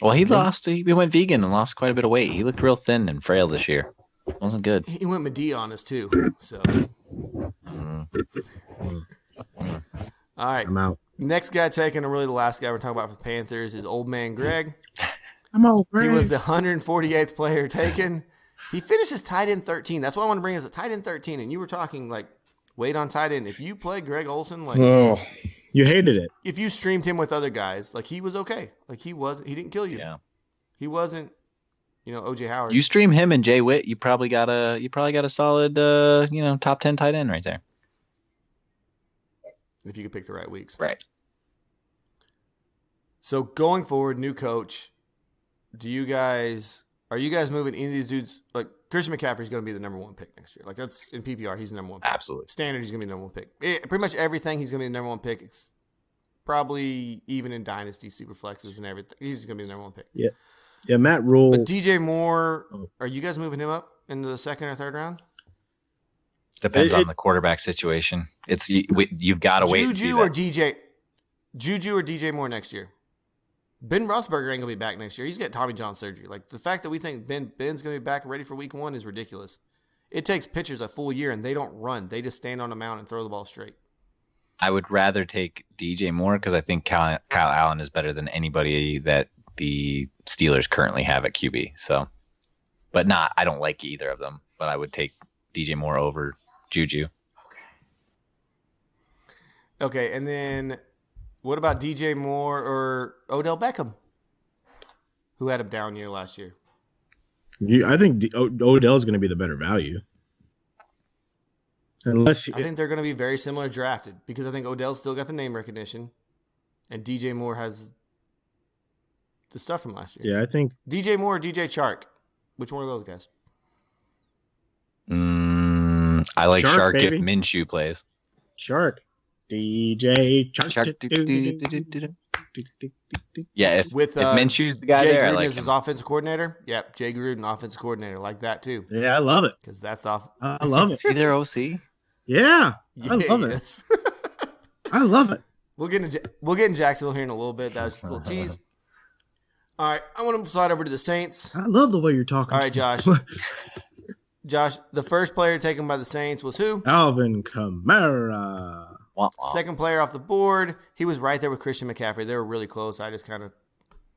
Well, he went vegan and lost quite a bit of weight. He looked real thin and frail this year. Wasn't good. He went Medea on us, too. So. All right. I'm out. Next guy taken, and really the last guy we're talking about for the Panthers, is old man Greg. I'm out, Greg. He was the 148th player taken. He finished as tight end 13. That's what I want to bring as a tight end 13. And you were talking, like, wait on tight end. If you play Greg Olsen, like, you hated it. if you streamed him with other guys, like, he was okay. Like, he didn't kill you. Yeah. He wasn't, OJ Howard. You stream him and Jay Witt, you probably got a solid top 10 tight end right there. If you could pick the right weeks. Right. So going forward, new coach, are you guys moving any of these dudes? Like, Christian McCaffrey's going to be the number 1 pick next year. Like, that's in PPR, he's the number 1 pick. Absolutely. Standard, he's going to be the number 1 pick. Pretty much everything, he's going to be the number 1 pick. It's probably even in Dynasty, Superflexes, and everything. He's going to be the number 1 pick. Yeah. Yeah, Matt Rule. But DJ Moore, are you guys moving him up into the 2nd or 3rd round? Depends on the quarterback situation. You've got to wait. Juju or DJ Moore next year. Ben Roethlisberger ain't gonna be back next year. He's got Tommy John surgery. Like, the fact that we think Ben's gonna be back ready for week 1 is ridiculous. It takes pitchers a full year and they don't run. They just stand on a mound and throw the ball straight. I would rather take DJ Moore because I think Kyle Allen is better than anybody that the Steelers currently have at QB. So, but I don't like either of them. But I would take DJ Moore over Juju. Okay, and then what about DJ Moore or Odell Beckham, who had a down year last year? I think Odell's going to be the better value. I think they're going to be very similar drafted because I think Odell's still got the name recognition, and DJ Moore has the stuff from last year. Yeah, I think DJ Moore or DJ Chark. Which one of those guys? I like Shark if baby. Minshew plays. Shark. DJ Shark. Yeah, if Minshew's the guy Jay there, Gruden I like is his offensive coordinator. Yep, Jay Gruden, offensive coordinator, like that too. Yeah, I love it. Because that's off. I love it. Is he their OC? Yeah, I love it. I love it. We'll get in Jacksonville here in a little bit. That was just a little tease. All right, I want to slide over to the Saints. I love the way you're talking. All right, Josh. Josh, the first player taken by the Saints was who? Alvin Kamara. Second player off the board. He was right there with Christian McCaffrey. They were really close. I just kind of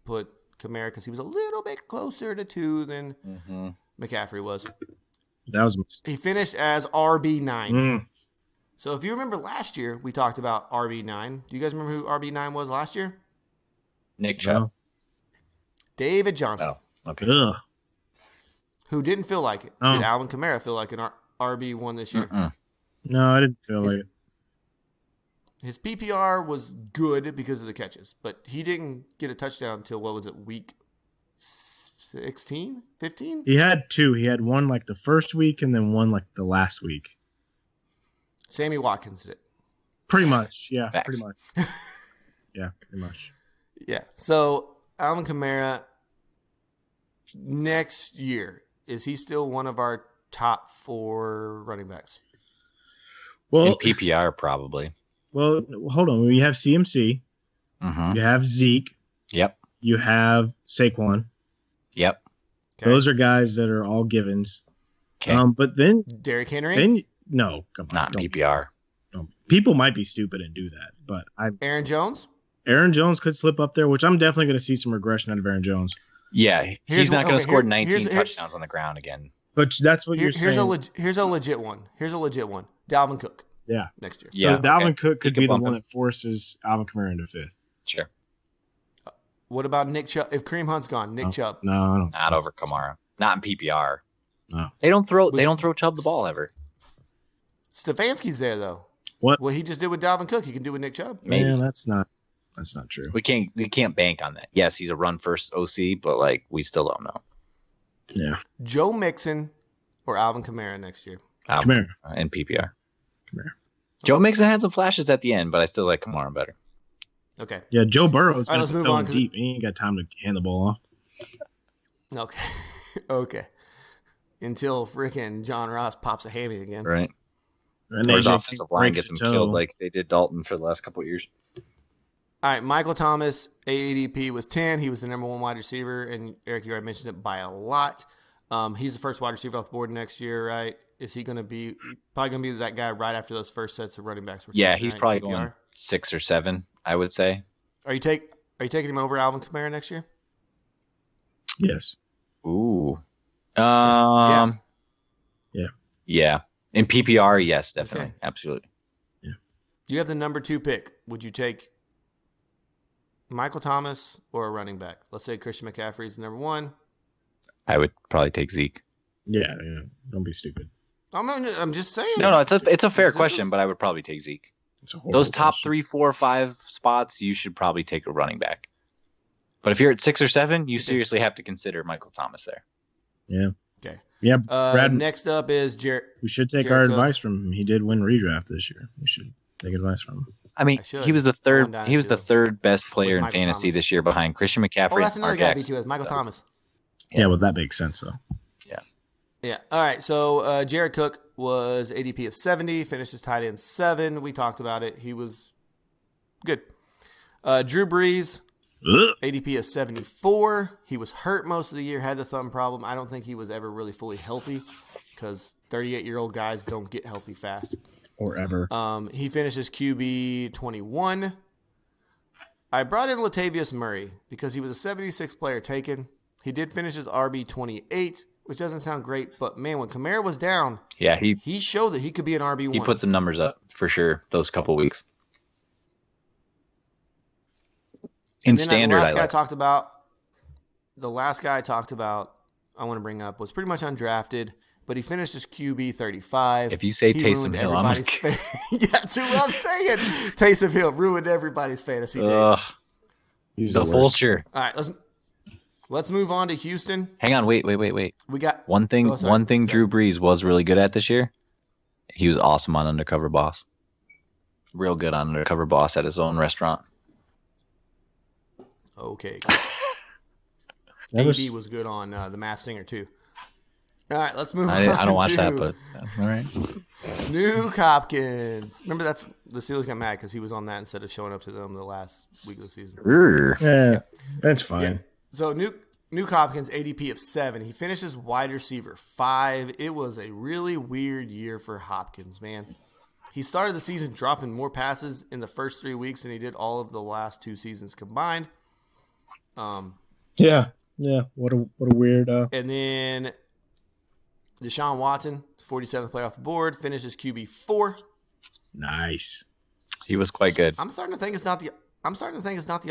put Kamara because he was a little bit closer to 2 than McCaffrey was. He finished as RB9. So if you remember last year, we talked about RB9. Do you guys remember who RB9 was last year? Nick Chubb. David Johnson. Oh, okay. Ugh. Who didn't feel like it. Did Alvin Kamara feel like an RB1 this year? No, I didn't feel like it. His PPR was good because of the catches, but he didn't get a touchdown until, what was it, week 16, 15? He had 2. He had one like the first week and then one like the last week. Sammy Watkins did it. Pretty much, yeah. Facts. Pretty much. Yeah, pretty much. Yeah. So Alvin Kamara, next year, is he still one of our top 4 running backs? Well, in PPR, probably. Well, hold on. You have CMC. You have Zeke. Yep. You have Saquon. Yep. Okay. Those are guys that are all givens. Okay. But then Derrick Henry? No, come on. Not PPR. People might be stupid and do that, but Aaron Jones? Aaron Jones could slip up there, which I'm definitely going to see some regression out of Aaron Jones. Yeah, he's not going to score 19 touchdowns on the ground again. But that's what you're here's saying. Here's a legit one. Dalvin Cook. Yeah. Next year. So Dalvin Cook could be the one that forces Alvin Kamara into 5th. Sure. What about Nick Chubb? If Kareem Hunt's gone, Nick Chubb. No, I don't. Not over Kamara. Not in PPR. No. They don't throw Chubb the ball ever. Stefanski's there though. What he just did with Dalvin Cook, he can do with Nick Chubb. Maybe. Man, that's not true. We can't bank on that. Yes, he's a run first OC, but like we still don't know. Yeah. Joe Mixon or Alvin Kamara next year. Kamara in PPR. Kamara. Joe Mixon had some flashes at the end, but I still like Kamara better. Okay. Yeah, Joe Burrow's right, let's move on. Deep. He ain't got time to hand the ball off. Okay. Okay. Until freaking John Ross pops a hammy again. Right. And or his offensive line gets him killed like they did Dalton for the last couple of years. All right, Michael Thomas, AADP was 10. He was the number 1 wide receiver, and Eric, you already mentioned it by a lot. He's the first wide receiver off the board next year, right? Is he going to be probably going to be that guy right after those first sets of running backs? Yeah, he's probably going 6 or 7, I would say. Are you taking him over Alvin Kamara next year? Yes. Ooh. Yeah. Yeah. In PPR, yes, definitely. Okay. Absolutely. Yeah. You have the number 2 pick. Would you take Michael Thomas or a running back? Let's say Christian McCaffrey is number 1. I would probably take Zeke. Yeah. Don't be stupid. I'm just saying. No, it's a fair question, but I would probably take Zeke. Those top question. 3, 4, 5 spots, you should probably take a running back. But if you're at 6 or 7, you seriously have to consider Michael Thomas there. Yeah. Okay. Yeah. Brad, next up is Jared. We should take our advice from him. He did win redraft this year. We should take advice from him. I mean, he was the third. He was the third best player in fantasy this year behind Christian McCaffrey. Oh, that's another guy beat you with Michael Thomas. Yeah, well, that makes sense though. Yeah. Yeah. All right. So Jared Cook was ADP of 70, finished his tight end 7. We talked about it. He was good. Drew Brees, ADP of 74. He was hurt most of the year, had the thumb problem. I don't think he was ever really fully healthy because 38-year-old guys don't get healthy fast. Or ever. He finishes QB 21. I brought in Latavius Murray because he was a 76 player taken. He did finish his RB 28, which doesn't sound great, but man, when Kamara was down, he showed that he could be an RB1. He put some numbers up for sure those couple weeks. In standard, the last guy I talked about, I want to bring up, was pretty much undrafted, but he finished his QB 35. If you say Taysom Hill, I'm like... Yeah, that's what I'm saying. Taysom Hill ruined everybody's fantasy days. He's the vulture. All right, let's move on to Houston. Hang on, wait. We got one thing. One thing Drew Brees was really good at this year. He was awesome on Undercover Boss. Real good on Undercover Boss at his own restaurant. Okay. AB was good on The Masked Singer too. All right, let's move on. I don't watch that, but all right. Nuke Hopkins. Remember, that's the Steelers got mad because he was on that instead of showing up to them the last week of the season. Yeah, that's fine. Yeah. So Nuke Hopkins, ADP of 7. He finishes wide receiver 5. It was a really weird year for Hopkins, man. He started the season dropping more passes in the first 3 weeks than he did all of the last 2 seasons combined. Yeah. What a weird. And then Deshaun Watson, 47th player off the board, finishes QB 4. Nice. He was quite good. I'm starting to think it's not the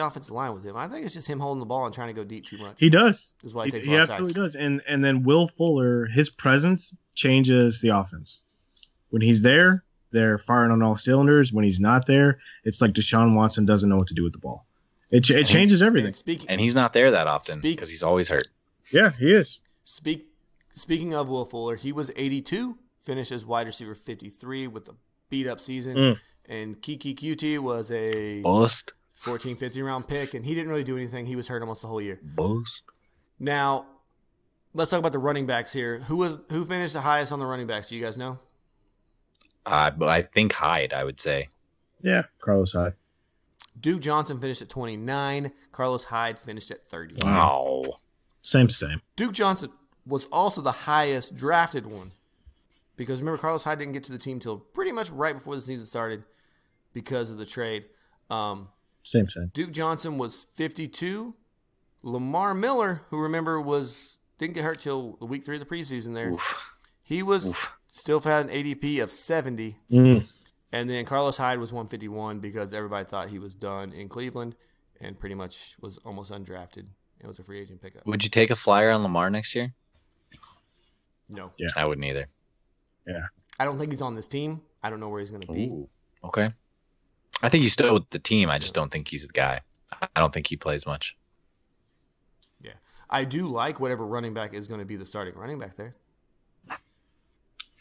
offensive line with him. I think it's just him holding the ball and trying to go deep too much. He does. Is why he takes he absolutely does. And then Will Fuller, his presence changes the offense. When he's there, they're firing on all cylinders. When he's not there, it's like Deshaun Watson doesn't know what to do with the ball. It changes everything. And he's not there that often because he's always hurt. Yeah, he is. Speaking of Will Fuller, he was 82, finished as wide receiver 53 with a beat-up season. And Kiki QT was a bust 14, 15-round pick, and he didn't really do anything. He was hurt almost the whole year. Bust. Now, let's talk about the running backs here. Who finished the highest on the running backs? Do you guys know? I think Hyde, I would say. Yeah, Carlos Hyde. Duke Johnson finished at 29. Carlos Hyde finished at 30. Wow. Same. Duke Johnson was also the highest drafted one. Because remember, Carlos Hyde didn't get to the team until pretty much right before the season started because of the trade. Same. Duke Johnson was 52. Lamar Miller, who remember was didn't get hurt till week 3 of the preseason there. Oof. He was still had an ADP of 70. And then Carlos Hyde was 151 because everybody thought he was done in Cleveland and pretty much was almost undrafted. It was a free agent pickup. Would you take a flyer on Lamar next year? No. Yeah. I wouldn't either. Yeah. I don't think he's on this team. I don't know where he's going to be. Ooh, okay. I think he's still with the team. I just don't think he's the guy. I don't think he plays much. Yeah. I do like whatever running back is going to be the starting running back there.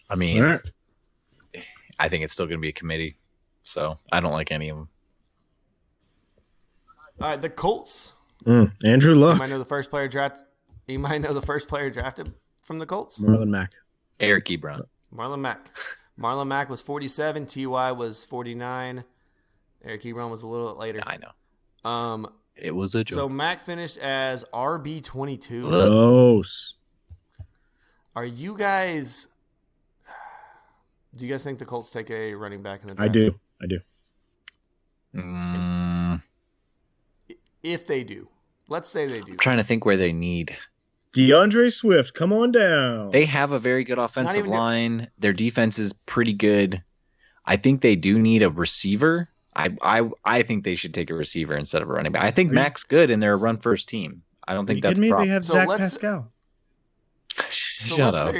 I mean, I think it's still going to be a committee. So I don't like any of them. All right, the Colts. Andrew Luck. You might know the first player drafted. You might know the first player drafted from the Colts. Marlon Mack. Eric Ebron. Marlon Mack. Marlon Mack was 47. Ty was 49. Eric Ebron was a little bit later. I know. It was a joke. So Mack finished as RB22. Close. Are you guys? Do you guys think the Colts take a running back in the draft? I do. If they do, let's say they do. I'm trying to think where they need. DeAndre Swift, come on down. They have a very good offensive line. Their defense is pretty good. I think they do need a receiver. I think they should take a receiver instead of a running back. I think Mac's good and they're a run first team. I don't think that's a problem. They have Zach Pascal. Shut up.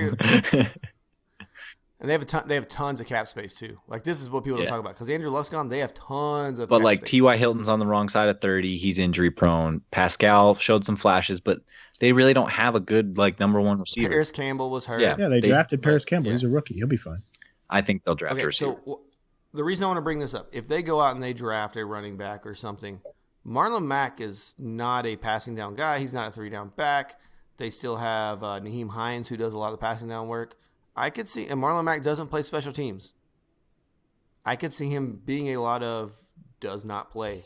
And they have tons of cap space too. Like this is what people don't talk about because Andrew Luck's gone. They have tons of. But cap like space. T.Y. Hilton's on the wrong side of 30. He's injury prone. Pascal showed some flashes, but they really don't have a good like number one receiver. Paris Campbell was hurt. Yeah, they drafted Paris Campbell. He's a rookie. He'll be fine. I think they'll draft a receiver. So the reason I want to bring this up, if they go out and they draft a running back or something, Marlon Mack is not a passing down guy. He's not a 3-down back. They still have Nyheim Hines, who does a lot of the passing down work. I could see, and Marlon Mack doesn't play special teams. I could see him being a lot of does not play,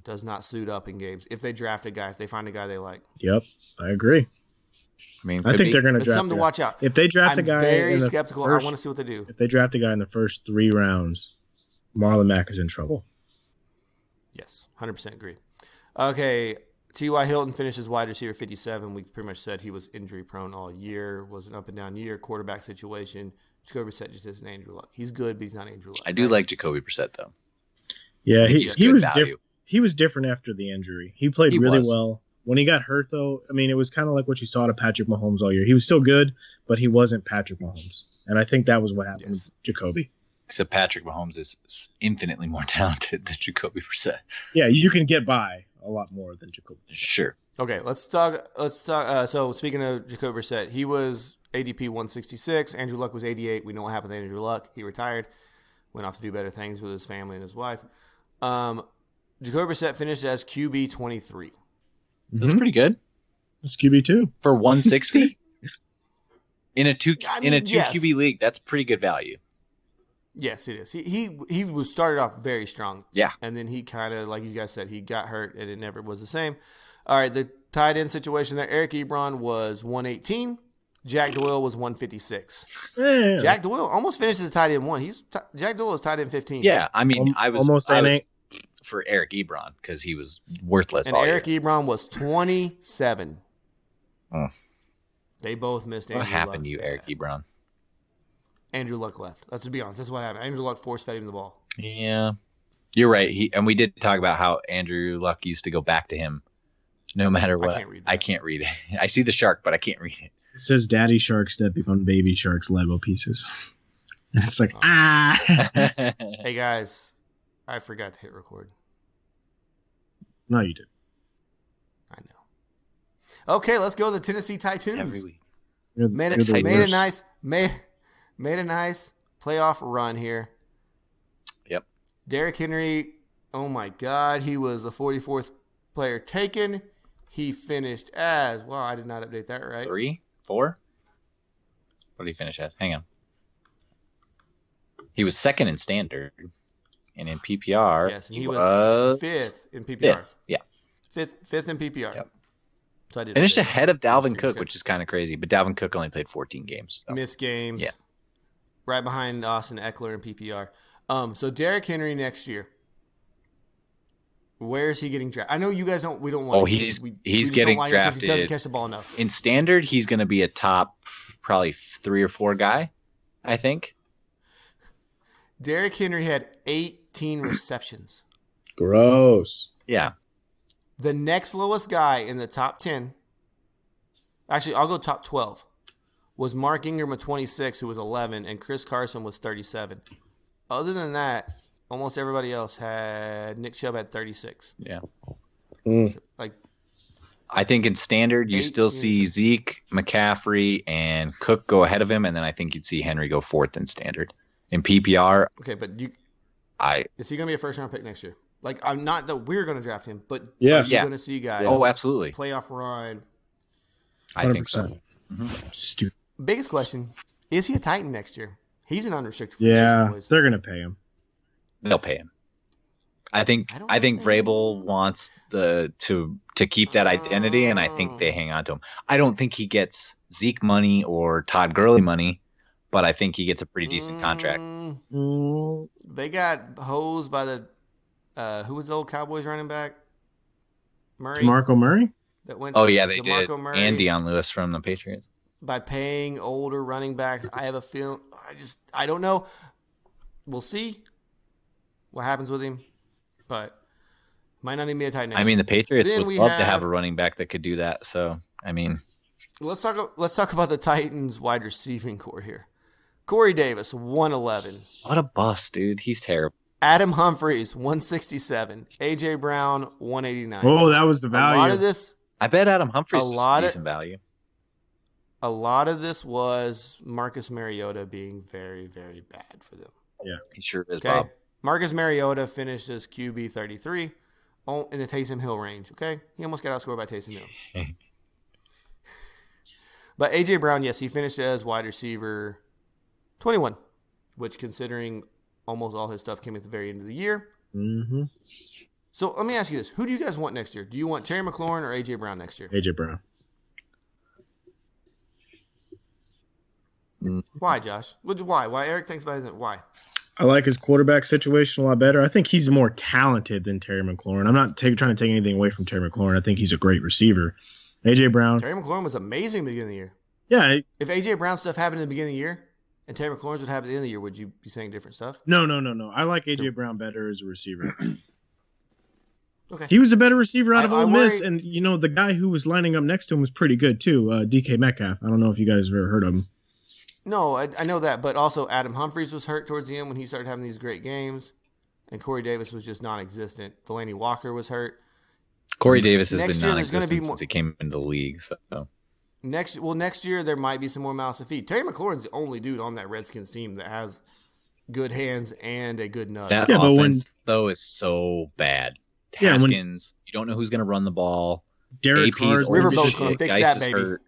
does not suit up in games. If they draft a guy, if they find a guy they like. Yep, I agree. I mean, I think they're going to It's draft something to watch out. If they draft a guy, I'm very skeptical. I want to see what they do. If they draft a guy in the first 3 rounds, Marlon Mack is in trouble. Yes, 100% agree. Okay, T.Y. Hilton finishes wide receiver 57. We pretty much said he was injury prone all year, was an up and down year, quarterback situation. Jacoby Brissett just isn't Andrew Luck. He's good, but he's not Andrew Luck. I do like Jacoby Brissett though. Yeah, he was different. He was different after the injury. He played really well. When he got hurt, though, I mean, it was kind of like what you saw to Patrick Mahomes all year. He was still good, but he wasn't Patrick Mahomes. And I think that was what happened with Jacoby. Except Patrick Mahomes is infinitely more talented than Jacoby Brissett. Yeah, you can get by a lot more than Jacoby Brissett. Sure. Okay, let's talk. So speaking of Jacoby Brissett, he was ADP 166. Andrew Luck was 88. We know what happened to Andrew Luck. He retired, went off to do better things with his family and his wife. Jacoby Brissett finished as QB 23. That's pretty good. It's QB2 for 160 in a two QB league. That's pretty good value. Yes, it is. He was started off very strong. Yeah, and then he kind of, like you guys said, he got hurt and it never was the same. All right, the tight end situation there. Eric Ebron was 118. Jack Doyle was 156. Yeah. Jack Doyle almost finished as tight end 1. Jack Doyle is tight end 15. Yeah, I mean, I was for Eric Ebron because he was worthless. And all Eric year. Ebron was 27. Oh. They both missed. What happened to you, Eric Ebron? Andrew Luck left. Let's be honest. That's what happened. Andrew Luck force-fed him the ball. Yeah, you're right. And we did talk about how Andrew Luck used to go back to him no matter what. I can't read it. I see the shark, but I can't read it. It says daddy sharks stepping on baby sharks Lego pieces. And it's like, Hey, guys. I forgot to hit record. No, you did. I know. Okay, let's go to the Tennessee Titans. Every week. Made a nice playoff run here. Yep. Derrick Henry, oh my God, he was the 44th player taken. He finished as, wow, I did not update that right. 3, 4? What did he finish as? Hang on. He was second in standard. And in PPR, yes, and he was fifth in PPR. Fifth in PPR. Yep. So I did finished ahead of Dalvin Cook, which is kind of crazy. But Dalvin Cook only played 14 games. So. Missed games. Yeah. Right behind Austin Eckler in PPR. So Derrick Henry next year. Where is he getting drafted? I know you guys don't. We don't want. Oh, he's getting drafted. He doesn't catch the ball enough. In standard, he's going to be a top probably 3 or 4 guy, I think. Derrick Henry had 18 receptions. Gross. Yeah. The next lowest guy in the top 10, actually, I'll go top 12, was Mark Ingram with 26, who was 11, and Chris Carson was 37. Other than that, almost everybody else had Nick Chubb at 36. Yeah. So, I think in standard, you still see Zeke, McCaffrey, and Cook go ahead of him, and then I think you'd see Henry go 4th in standard. In PPR, okay, but is he going to be a first-round pick next year? I'm not that we're going to draft him, but are you going to see guys? Oh, absolutely. Playoff run. 100%. I think so. Stupid. Biggest question: is he a Titan next year? He's an unrestricted free Yeah, agent, boys. they're going to pay him. They'll pay him. I think Vrabel wants to keep that identity, and I think they hang on to him. I don't think he gets Zeke money or Todd Gurley money, but I think he gets a pretty decent contract. They got hosed by the who was the old Cowboys running back? DeMarco Murray? That went. Oh yeah, they did. Murray, and Deion Lewis from the Patriots. By paying older running backs, I have a feeling. I don't know. We'll see what happens with him, but might not even be a tight end. The Patriots would love to have a running back that could do that. So, let's talk about the Titans wide receiving core here. Corey Davis, 111. What a bust, dude. He's terrible. Adam Humphries, 167. AJ Brown, 189. Oh, that was the value. A lot of this. I bet Adam Humphries was decent value. A lot of this was Marcus Mariota being very, very bad for them. Yeah, he sure is, okay? Bob. Marcus Mariota finished as QB 33 in the Taysom Hill range, okay? He almost got outscored by Taysom Hill. But A.J. Brown, yes, he finished as wide receiver 21, which considering almost all his stuff came at the very end of the year. Mm-hmm. So let me ask you this. Who do you guys want next year? Do you want Terry McLaurin or A.J. Brown next year? A.J. Brown. Why, Josh? Why? Why Eric thinks about it? Why? I like his quarterback situation a lot better. I think he's more talented than Terry McLaurin. I'm not trying to take anything away from Terry McLaurin. I think he's a great receiver. A.J. Brown. Terry McLaurin was amazing at the beginning of the year. Yeah. If A.J. Brown stuff happened in the beginning of the year and Terry McLaurin's would happen at the end of the year, would you be saying different stuff? No. I like A.J. Brown better as a receiver. Okay. He was a better receiver out of Ole Miss, and the guy who was lining up next to him was pretty good too, DK Metcalf. I don't know if you guys have ever heard of him. No, I know that, but also Adam Humphries was hurt towards the end when he started having these great games, and Corey Davis was just non-existent. Delaney Walker was hurt. Corey Davis has been non-existent since he came into the league. So next year there might be some more mouths to feed. Terry McLaurin's the only dude on that Redskins team that has good hands and a good nut. That offense, though, is so bad. Haskins, you don't know who's going to run the ball. Derek Carr's Riverboat's going to fix that, baby. Hurt.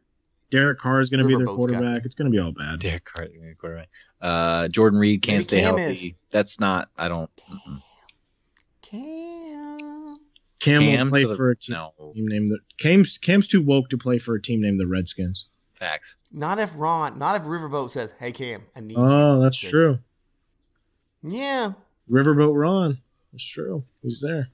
Derek Carr is going to be their quarterback. It's going to be all bad. Derek Carr is going to be the quarterback. Jordan Reed can't stay healthy. That's not. I don't. Cam will play for a team named the Cam's too woke to play for a team named the Redskins. Facts. Not if Riverboat says, "Hey Cam, I need you." Oh, that's true. Yeah. Riverboat Ron. That's true. He's there.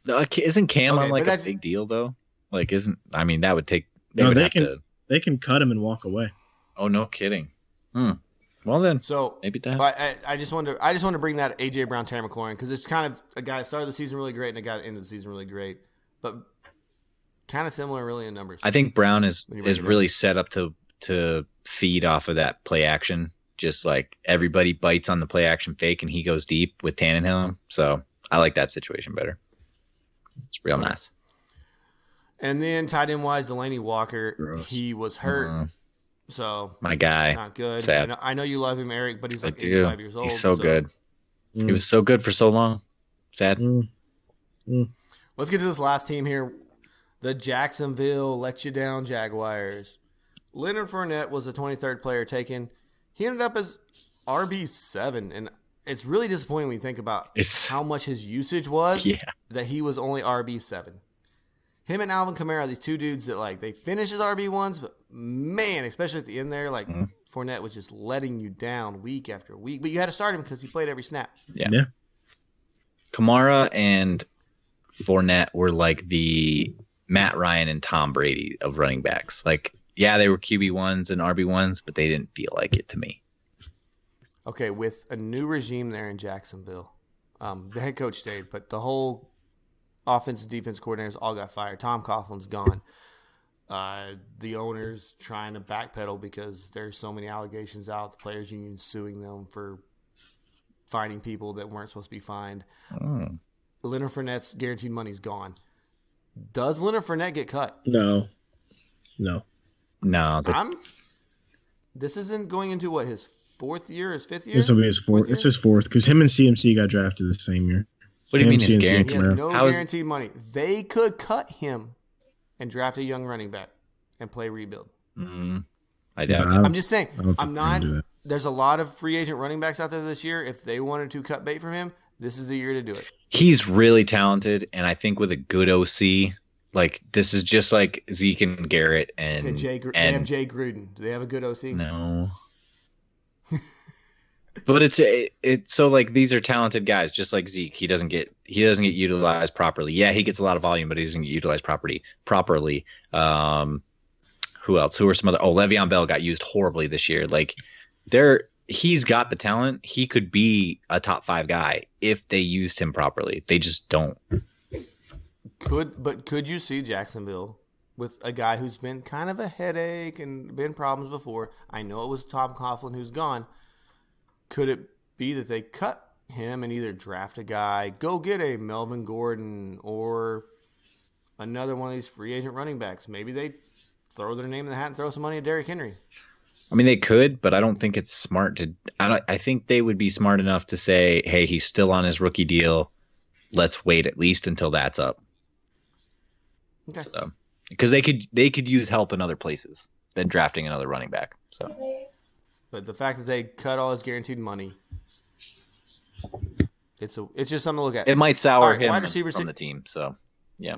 Isn't Cam on a big deal though? That would take. They can cut him and walk away. Oh, no kidding. Well then, so maybe that. I just wanted to bring that AJ Brown, Terry McLaurin, because it's kind of a guy that started the season really great and a guy that ended the season really great, but kind of similar really in numbers. I think Brown is really set up to feed off of that play action. Just like everybody bites on the play action fake and he goes deep with Tannehill. So I like that situation better. It's real nice. And then tight end wise, Delaney Walker, he was hurt. So my guy, not good. Sad. I know you love him, Eric, but he's like 85 years old. He's so good. He was so good for so long. Sad. Let's get to this last team here. The Jacksonville let you down Jaguars. Leonard Fournette was the 23rd player taken. He ended up as RB7, and it's really disappointing when you think about how much his usage was. Yeah. That he was only RB7. Him and Alvin Kamara, these two dudes that they finish as RB1s, but man, especially at the end there, Fournette was just letting you down week after week. But you had to start him because he played every snap. Yeah. Kamara and Fournette were like the Matt Ryan and Tom Brady of running backs. Like, yeah, they were QB1s and RB1s, but they didn't feel like it to me. Okay, with a new regime there in Jacksonville, the head coach stayed, but the whole offensive defense coordinators all got fired. Tom Coughlin's gone. The owners trying to backpedal because there's so many allegations out. The players union suing them for finding people that weren't supposed to be fined. Leonard Fournette's guaranteed money's gone. Does Leonard Fournette get cut? No. This isn't going into his fourth year, his fifth year? This will be his fourth. It's his fourth because him and CMC got drafted the same year. What do you mean his guaranteed? He has no guaranteed money. They could cut him and draft a young running back and play rebuild. I doubt it. I'm just saying. I'm not. There's a lot of free agent running backs out there this year. If they wanted to cut bait from him, this is the year to do it. He's really talented, and I think with a good OC, like this is just like Zeke and Garrett and they have Jay Gruden. Do they have a good OC? No. But it's so like these are talented guys, just like Zeke. He doesn't get utilized properly. Yeah, he gets a lot of volume, but he doesn't get utilized properly. Who else? Who are some other? Oh, Le'Veon Bell got used horribly this year. Like he's got the talent. He could be a top 5 guy if they used him properly. They just don't. Could you see Jacksonville with a guy who's been kind of a headache and been problems before? I know it was Tom Coughlin who's gone. Could it be that they cut him and either draft a guy, go get a Melvin Gordon or another one of these free agent running backs? Maybe they throw their name in the hat and throw some money at Derrick Henry. I mean, they could, but I don't think it's smart to. I think they would be smart enough to say, "Hey, he's still on his rookie deal. Let's wait at least until that's up." Okay. So, because they could use help in other places than drafting another running back. So. But the fact that they cut all his guaranteed money, it's just something to look at. It might sour him from the team. So, yeah.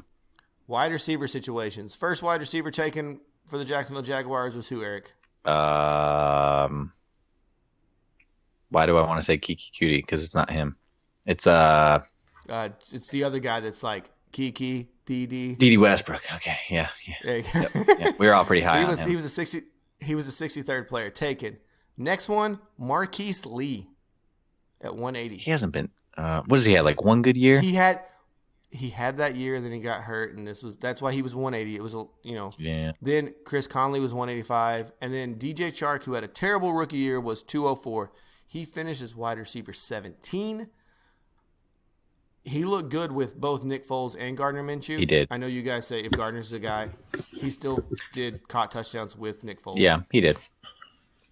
Wide receiver situations. First wide receiver taken for the Jacksonville Jaguars was who, Eric? Why do I want to say Kiki Cutie? Because it's not him. It's the other guy that's like Kiki D.D. Westbrook. Okay, yeah. Yep. Yeah. We were all pretty high on him. He was a 63rd player taken. Next one, Marquise Lee at 180. He hasn't been. What does he have? Like one good year? He had that year, then he got hurt, and that's why he was 180. It was Yeah. Then Chris Conley was 185, and then DJ Chark, who had a terrible rookie year, was 204. He finished as wide receiver 17. He looked good with both Nick Foles and Gardner Minshew. He did. I know you guys say if Gardner's the guy, he still caught touchdowns with Nick Foles. Yeah, he did.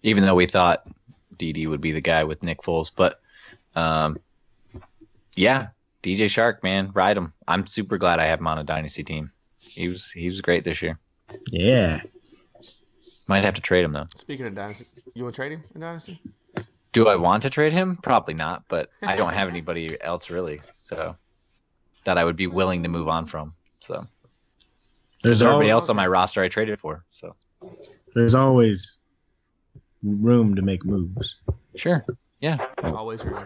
Even though we thought DD would be the guy with Nick Foles. But, yeah, DJ Shark, man, ride him. I'm super glad I have him on a dynasty team. He was great this year. Yeah. Might have to trade him, though. Speaking of dynasty, you want to trade him in dynasty? Do I want to trade him? Probably not, but I don't have anybody else really, so that I would be willing to move on from. So there's everybody else on my roster I traded for. So there's always room to make moves. Sure. Yeah. Always room.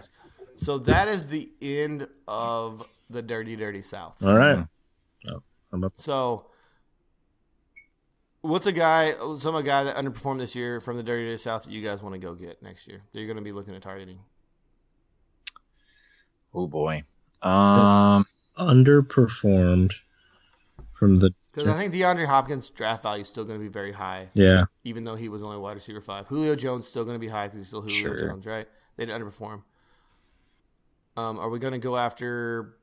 So that is the end of the Dirty South. All right. So what's a guy that underperformed this year from the Dirty South that you guys want to go get next year that you're going to be looking at targeting? Oh boy. Underperformed from the. Because I think DeAndre Hopkins' draft value is still going to be very high. Yeah. Even though he was only wide receiver 5. Julio Jones still going to be high because he's still Julio Jones, right? They didn't underperform. Are we going to go after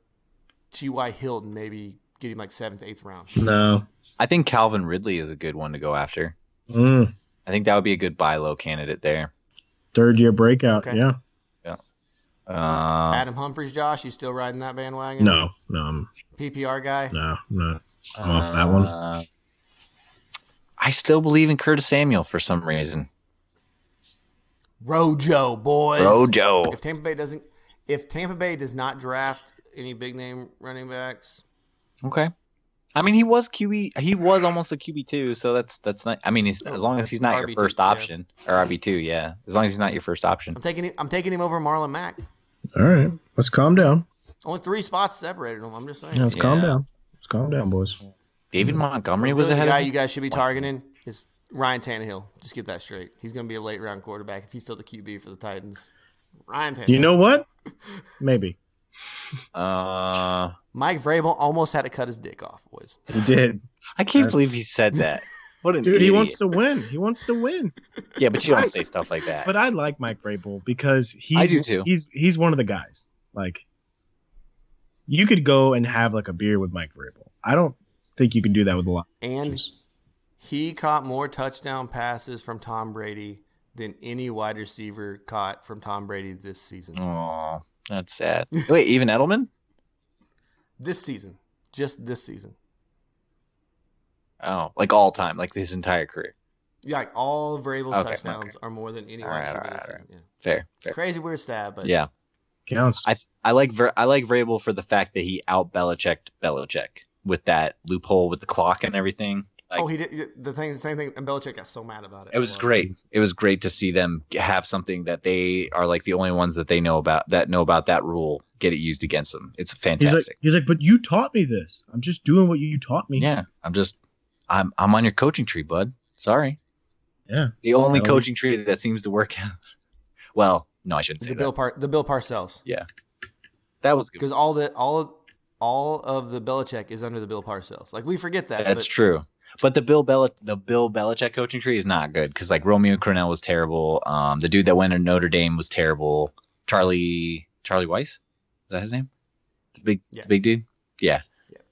T.Y. Hilton, maybe get him like 7th, 8th round? No. I think Calvin Ridley is a good one to go after. I think that would be a good buy low candidate there. 3rd-year breakout, okay. Yeah. Adam Humphries, Josh, you still riding that bandwagon? No. PPR guy? No. I'm off that one. I still believe in Curtis Samuel for some reason. Rojo, boys. Rojo. If Tampa Bay does not draft any big name running backs. Okay. I mean, he was QB. He was almost a QB2, so that's not. I mean, as long as he's not your first option, or RB2, yeah. As long as he's not your first option. I'm taking him over Marlon Mack. All right, let's calm down. Only 3 spots separated them. I'm just saying. Yeah, let's calm down. Let's calm down, boys. David Montgomery was really ahead the guy of him? You guys should be targeting is Ryan Tannehill. Just get that straight. He's going to be a late round quarterback if he's still the QB for the Titans. Ryan Tannehill. You know what? Maybe. Mike Vrabel almost had to cut his dick off, boys. He did. I can't believe he said that. What an dude! idiot. He wants to win. He wants to win. Yeah, but you don't say stuff like that. But I like Mike Vrabel because I do too. He's one of the guys. Like, you could go and have like a beer with Mike Vrabel. I don't think you can do that with a lot. And he caught more touchdown passes from Tom Brady than any wide receiver caught from Tom Brady this season. Oh, that's sad. Wait, even Edelman? This season. Just this season. Oh, like all time, like his entire career. Yeah, like all Vrabel's touchdowns are more than any wide receiver this season. Yeah. Fair. It's a crazy weird stat, but yeah, counts. I like Vrabel for the fact that he out Belichicked Belichick with that loophole with the clock and everything. Like, he did the same thing, and Belichick got so mad about it. It was great. It was great to see them have something that they are like the only ones that they know about that rule get it used against them. It's fantastic. He's like, but you taught me this. I'm just doing what you taught me. Yeah, I'm on your coaching tree, bud. Sorry. Yeah. The only coaching tree that seems to work out. Well, no, I shouldn't say that. The Bill Parcells. Yeah. That was good. Because all of the Belichick is under the Bill Parcells. Like, we forget that. That's true. But the Bill Belichick coaching tree is not good because like Romeo Crennel was terrible. The dude that went to Notre Dame was terrible. Charlie Weiss, is that his name? The big dude. Yeah.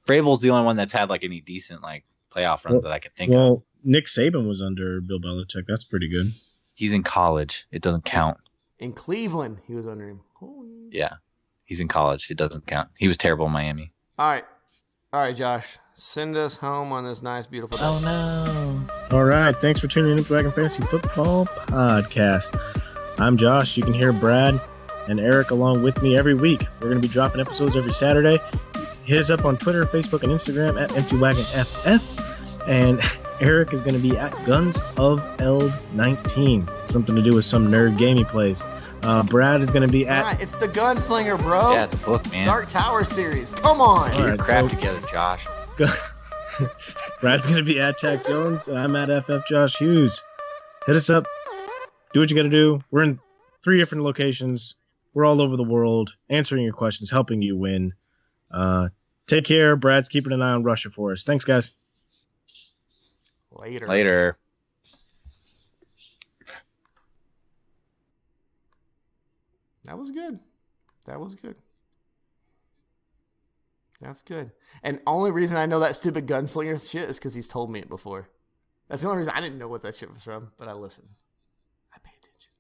Vrabel's the only one that's had like any decent like playoff runs that I can think of. Well, Nick Saban was under Bill Belichick. That's pretty good. He's in college. It doesn't count. In Cleveland, he was under him. Yeah. He's in college. It doesn't count. He was terrible in Miami. All right, Josh. Send us home on this nice, beautiful day. Oh, no. All right. Thanks for tuning in to Wagon Fantasy Football Podcast. I'm Josh. You can hear Brad and Eric along with me every week. We're going to be dropping episodes every Saturday. Hit us up on Twitter, Facebook, and Instagram at EmptyWagonFF. And Eric is going to be at Guns of Eld 19. Something to do with some nerd game he plays. Brad is going to be at... It's the Gunslinger, bro. Yeah, it's a book, man. Dark Tower series. Come on. Get your crap together, Josh. Brad's going to be at Tack Jones, and I'm at FF Josh Hughes. Hit us up. Do what you got to do. We're in 3 different locations. We're all over the world, answering your questions, helping you win. Take care. Brad's keeping an eye on Russia for us. Thanks, guys. Later. That was good. That's good. And only reason I know that stupid gunslinger shit is because he's told me it before. That's the only reason I didn't know what that shit was from, but I listened. I pay attention.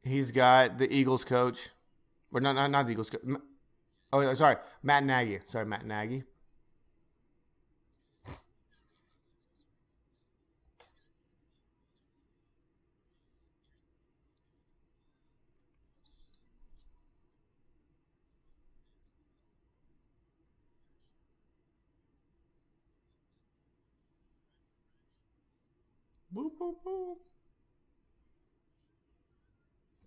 He's got the Eagles coach. Or not the Eagles coach. Oh, sorry. Matt Nagy. Matt Nagy. Boop, boop, boop.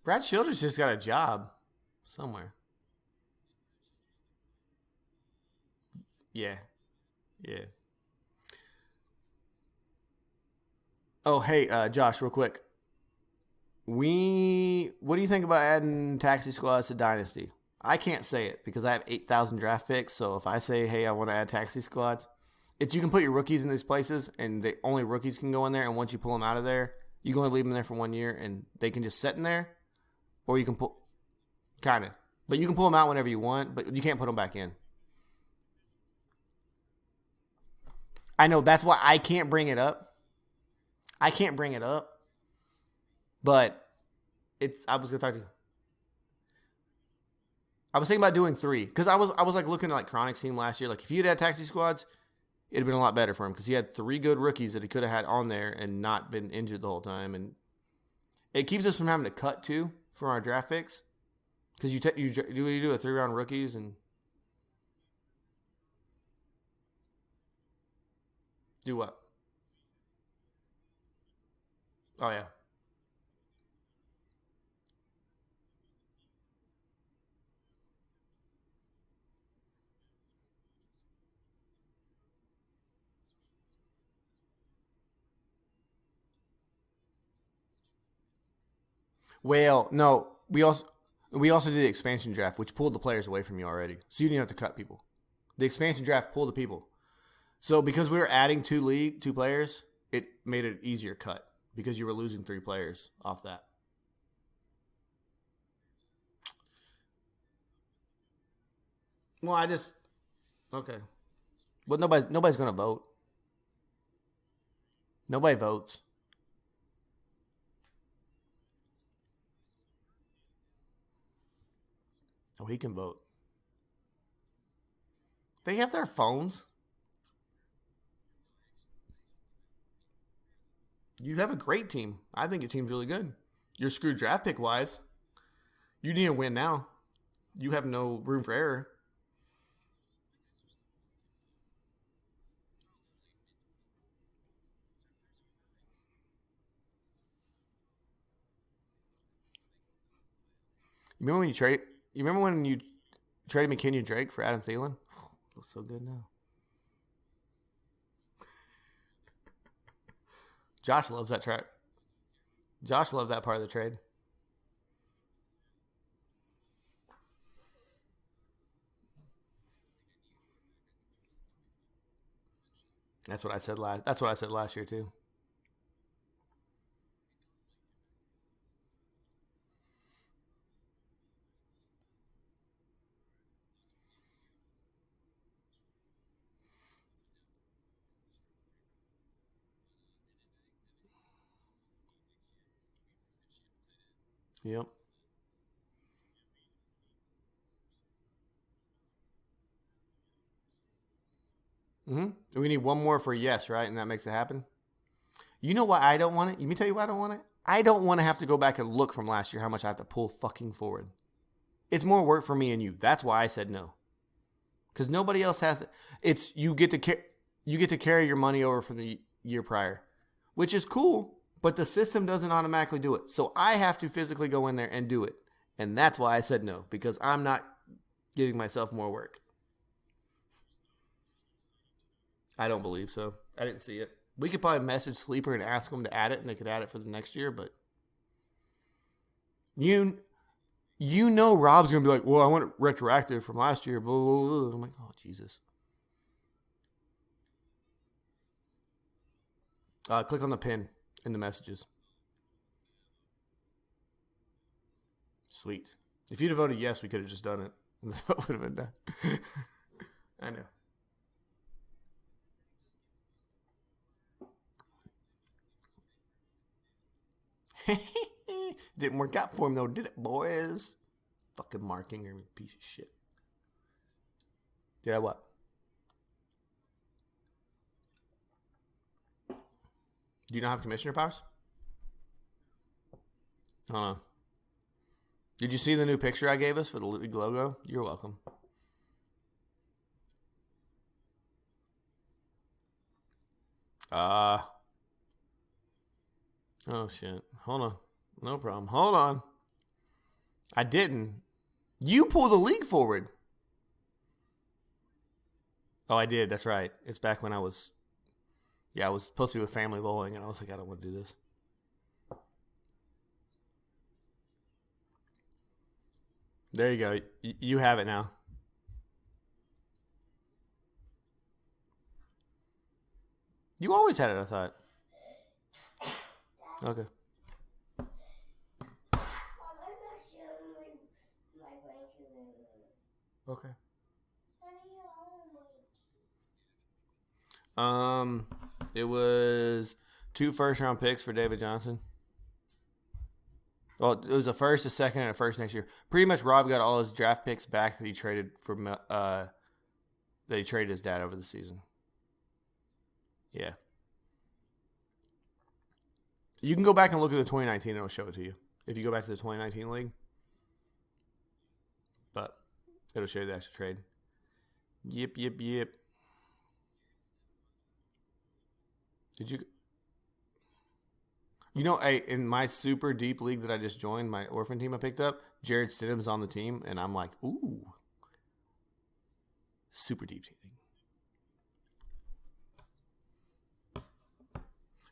Brad Childress just got a job somewhere. Yeah. Oh, hey, Josh, real quick. What do you think about adding taxi squads to Dynasty? I can't say it because I have 8,000 draft picks. So if I say, hey, I want to add taxi squads, you can put your rookies in these places, and only rookies can go in there. And once you pull them out of there, you can only leave them there for 1 year, and they can just sit in there. Or you can pull, kind of. But you can pull them out whenever you want, but you can't put them back in. I know, that's why I can't bring it up. But I was going to talk to you. I was thinking about doing 3. Because I was like looking at like Chronic's team last year. Like if he had taxi squads, it'd have been a lot better for him. Because he had 3 good rookies that he could have had on there and not been injured the whole time. And it keeps us from having to cut too for our draft picks. Because you do a 3-round rookies and Do what? Oh, yeah. Well, no, we also did the expansion draft, which pulled the players away from you already, so you didn't have to cut people. The expansion draft pulled the people. So because we were adding two players, it made it easier cut because you were losing 3 players off that. Well, okay. But nobody's gonna vote. Nobody votes. Oh, he can vote. They have their phones. You have a great team. I think your team's really good. You're screwed draft pick wise. You need to win now. You have no room for error. You remember when you traded McKinney and Drake for Adam Thielen? Looks so good now. Josh loves that trade. Josh loved that part of the trade. That's what I said last year too. Yep. Mm-hmm. We need one more for yes, right? And that makes it happen. You know why I don't want it? Let me tell you why I don't want it. I don't want to have to go back and look from last year how much I have to pull fucking forward. It's more work for me and you. That's why I said no. Because nobody else has. It's you get to carry your money over from the year prior, which is cool. But the system doesn't automatically do it, so I have to physically go in there and do it, and that's why I said no, because I'm not giving myself more work. I don't believe so. I didn't see it. We could probably message Sleeper and ask them to add it, and they could add it for the next year. But you know, Rob's gonna be like, "Well, I want it retroactive from last year." Blah, blah, blah. I'm like, "Oh Jesus!" Click on the pin in the messages. Sweet. If you'd have voted yes, we could have just done it, and the vote would have been done. I know. Didn't work out for him though, did it, boys? Fucking Mark Ingram, piece of shit. Did I what? Do you not have commissioner powers? Hold on. Did you see the new picture I gave us for the league logo? You're welcome. Oh shit. Hold on. No problem. Hold on. I didn't. You pulled the league forward. Oh, I did. That's right. It's back when I was supposed to be with family bowling, and I was like, I don't want to do this. There you go. You have it now. You always had it, I thought. Okay. Okay. It was 2 first-round picks for David Johnson. Well, it was a first, a second, and a first next year. Pretty much, Rob got all his draft picks back that he traded from that he traded his dad over the season. Yeah. You can go back and look at the 2019, and it'll show it to you. If you go back to the 2019 league. But it'll show you the actual trade. Yep. Did you? In my super deep league that I just joined, my orphan team I picked up, Jared Stidham's on the team, and I'm like, ooh, super deep team.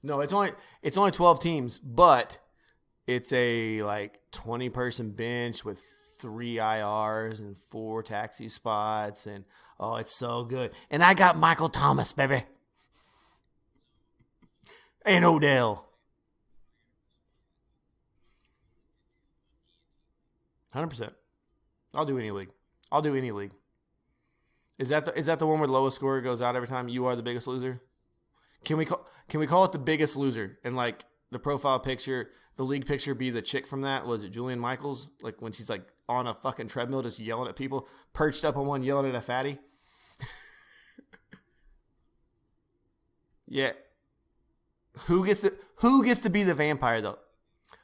No, it's only 12 teams, but it's a 20-person bench with 3 IRs and 4 taxi spots, and oh, it's so good. And I got Michael Thomas, baby, and Odell. 100%. I'll do any league. Is that the one where the lowest scorer goes out every time? You are the biggest loser. Can we call it the biggest loser? And the profile picture, the league picture be the chick from that? Was it Julian Michaels? When she's on a fucking treadmill just yelling at people, perched up on one yelling at a fatty. Yeah. Who gets to be the vampire though?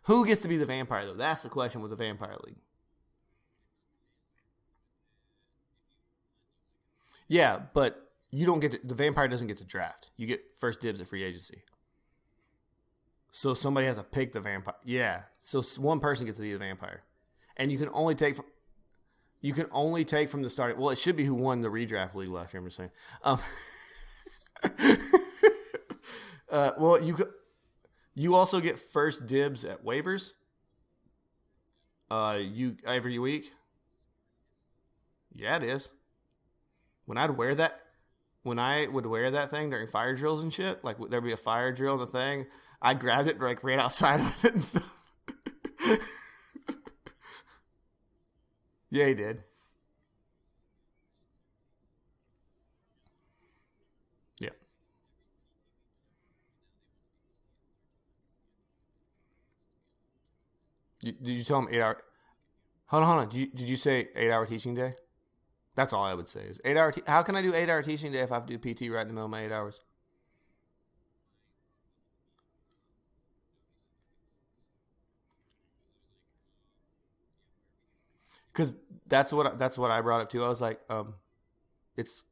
Who gets to be the vampire though? That's the question with the vampire league. Yeah, but you don't the vampire doesn't get to draft. You get first dibs at free agency. So somebody has to pick the vampire. Yeah. So one person gets to be the vampire. And you can only take from the starting. Well, it should be who won the redraft league last year, I'm just saying. Well, you also get first dibs at waivers. You every week. Yeah, it is. When I would wear that thing during fire drills and shit, there'd be a fire drill in the thing, I grabbed it and ran outside with it and stuff. Yeah, he did. Yeah. Did you tell him 8 hour? Hold on. Did you say 8 hour teaching day? That's all I would say is 8 hour. How can I do 8 hour teaching day if I have to do PT right in the middle of my 8 hours? Because that's what I brought up too. I was like, it's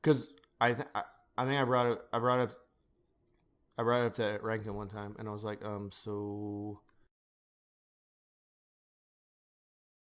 because I think I brought it up to Rankin one time, and I was like, so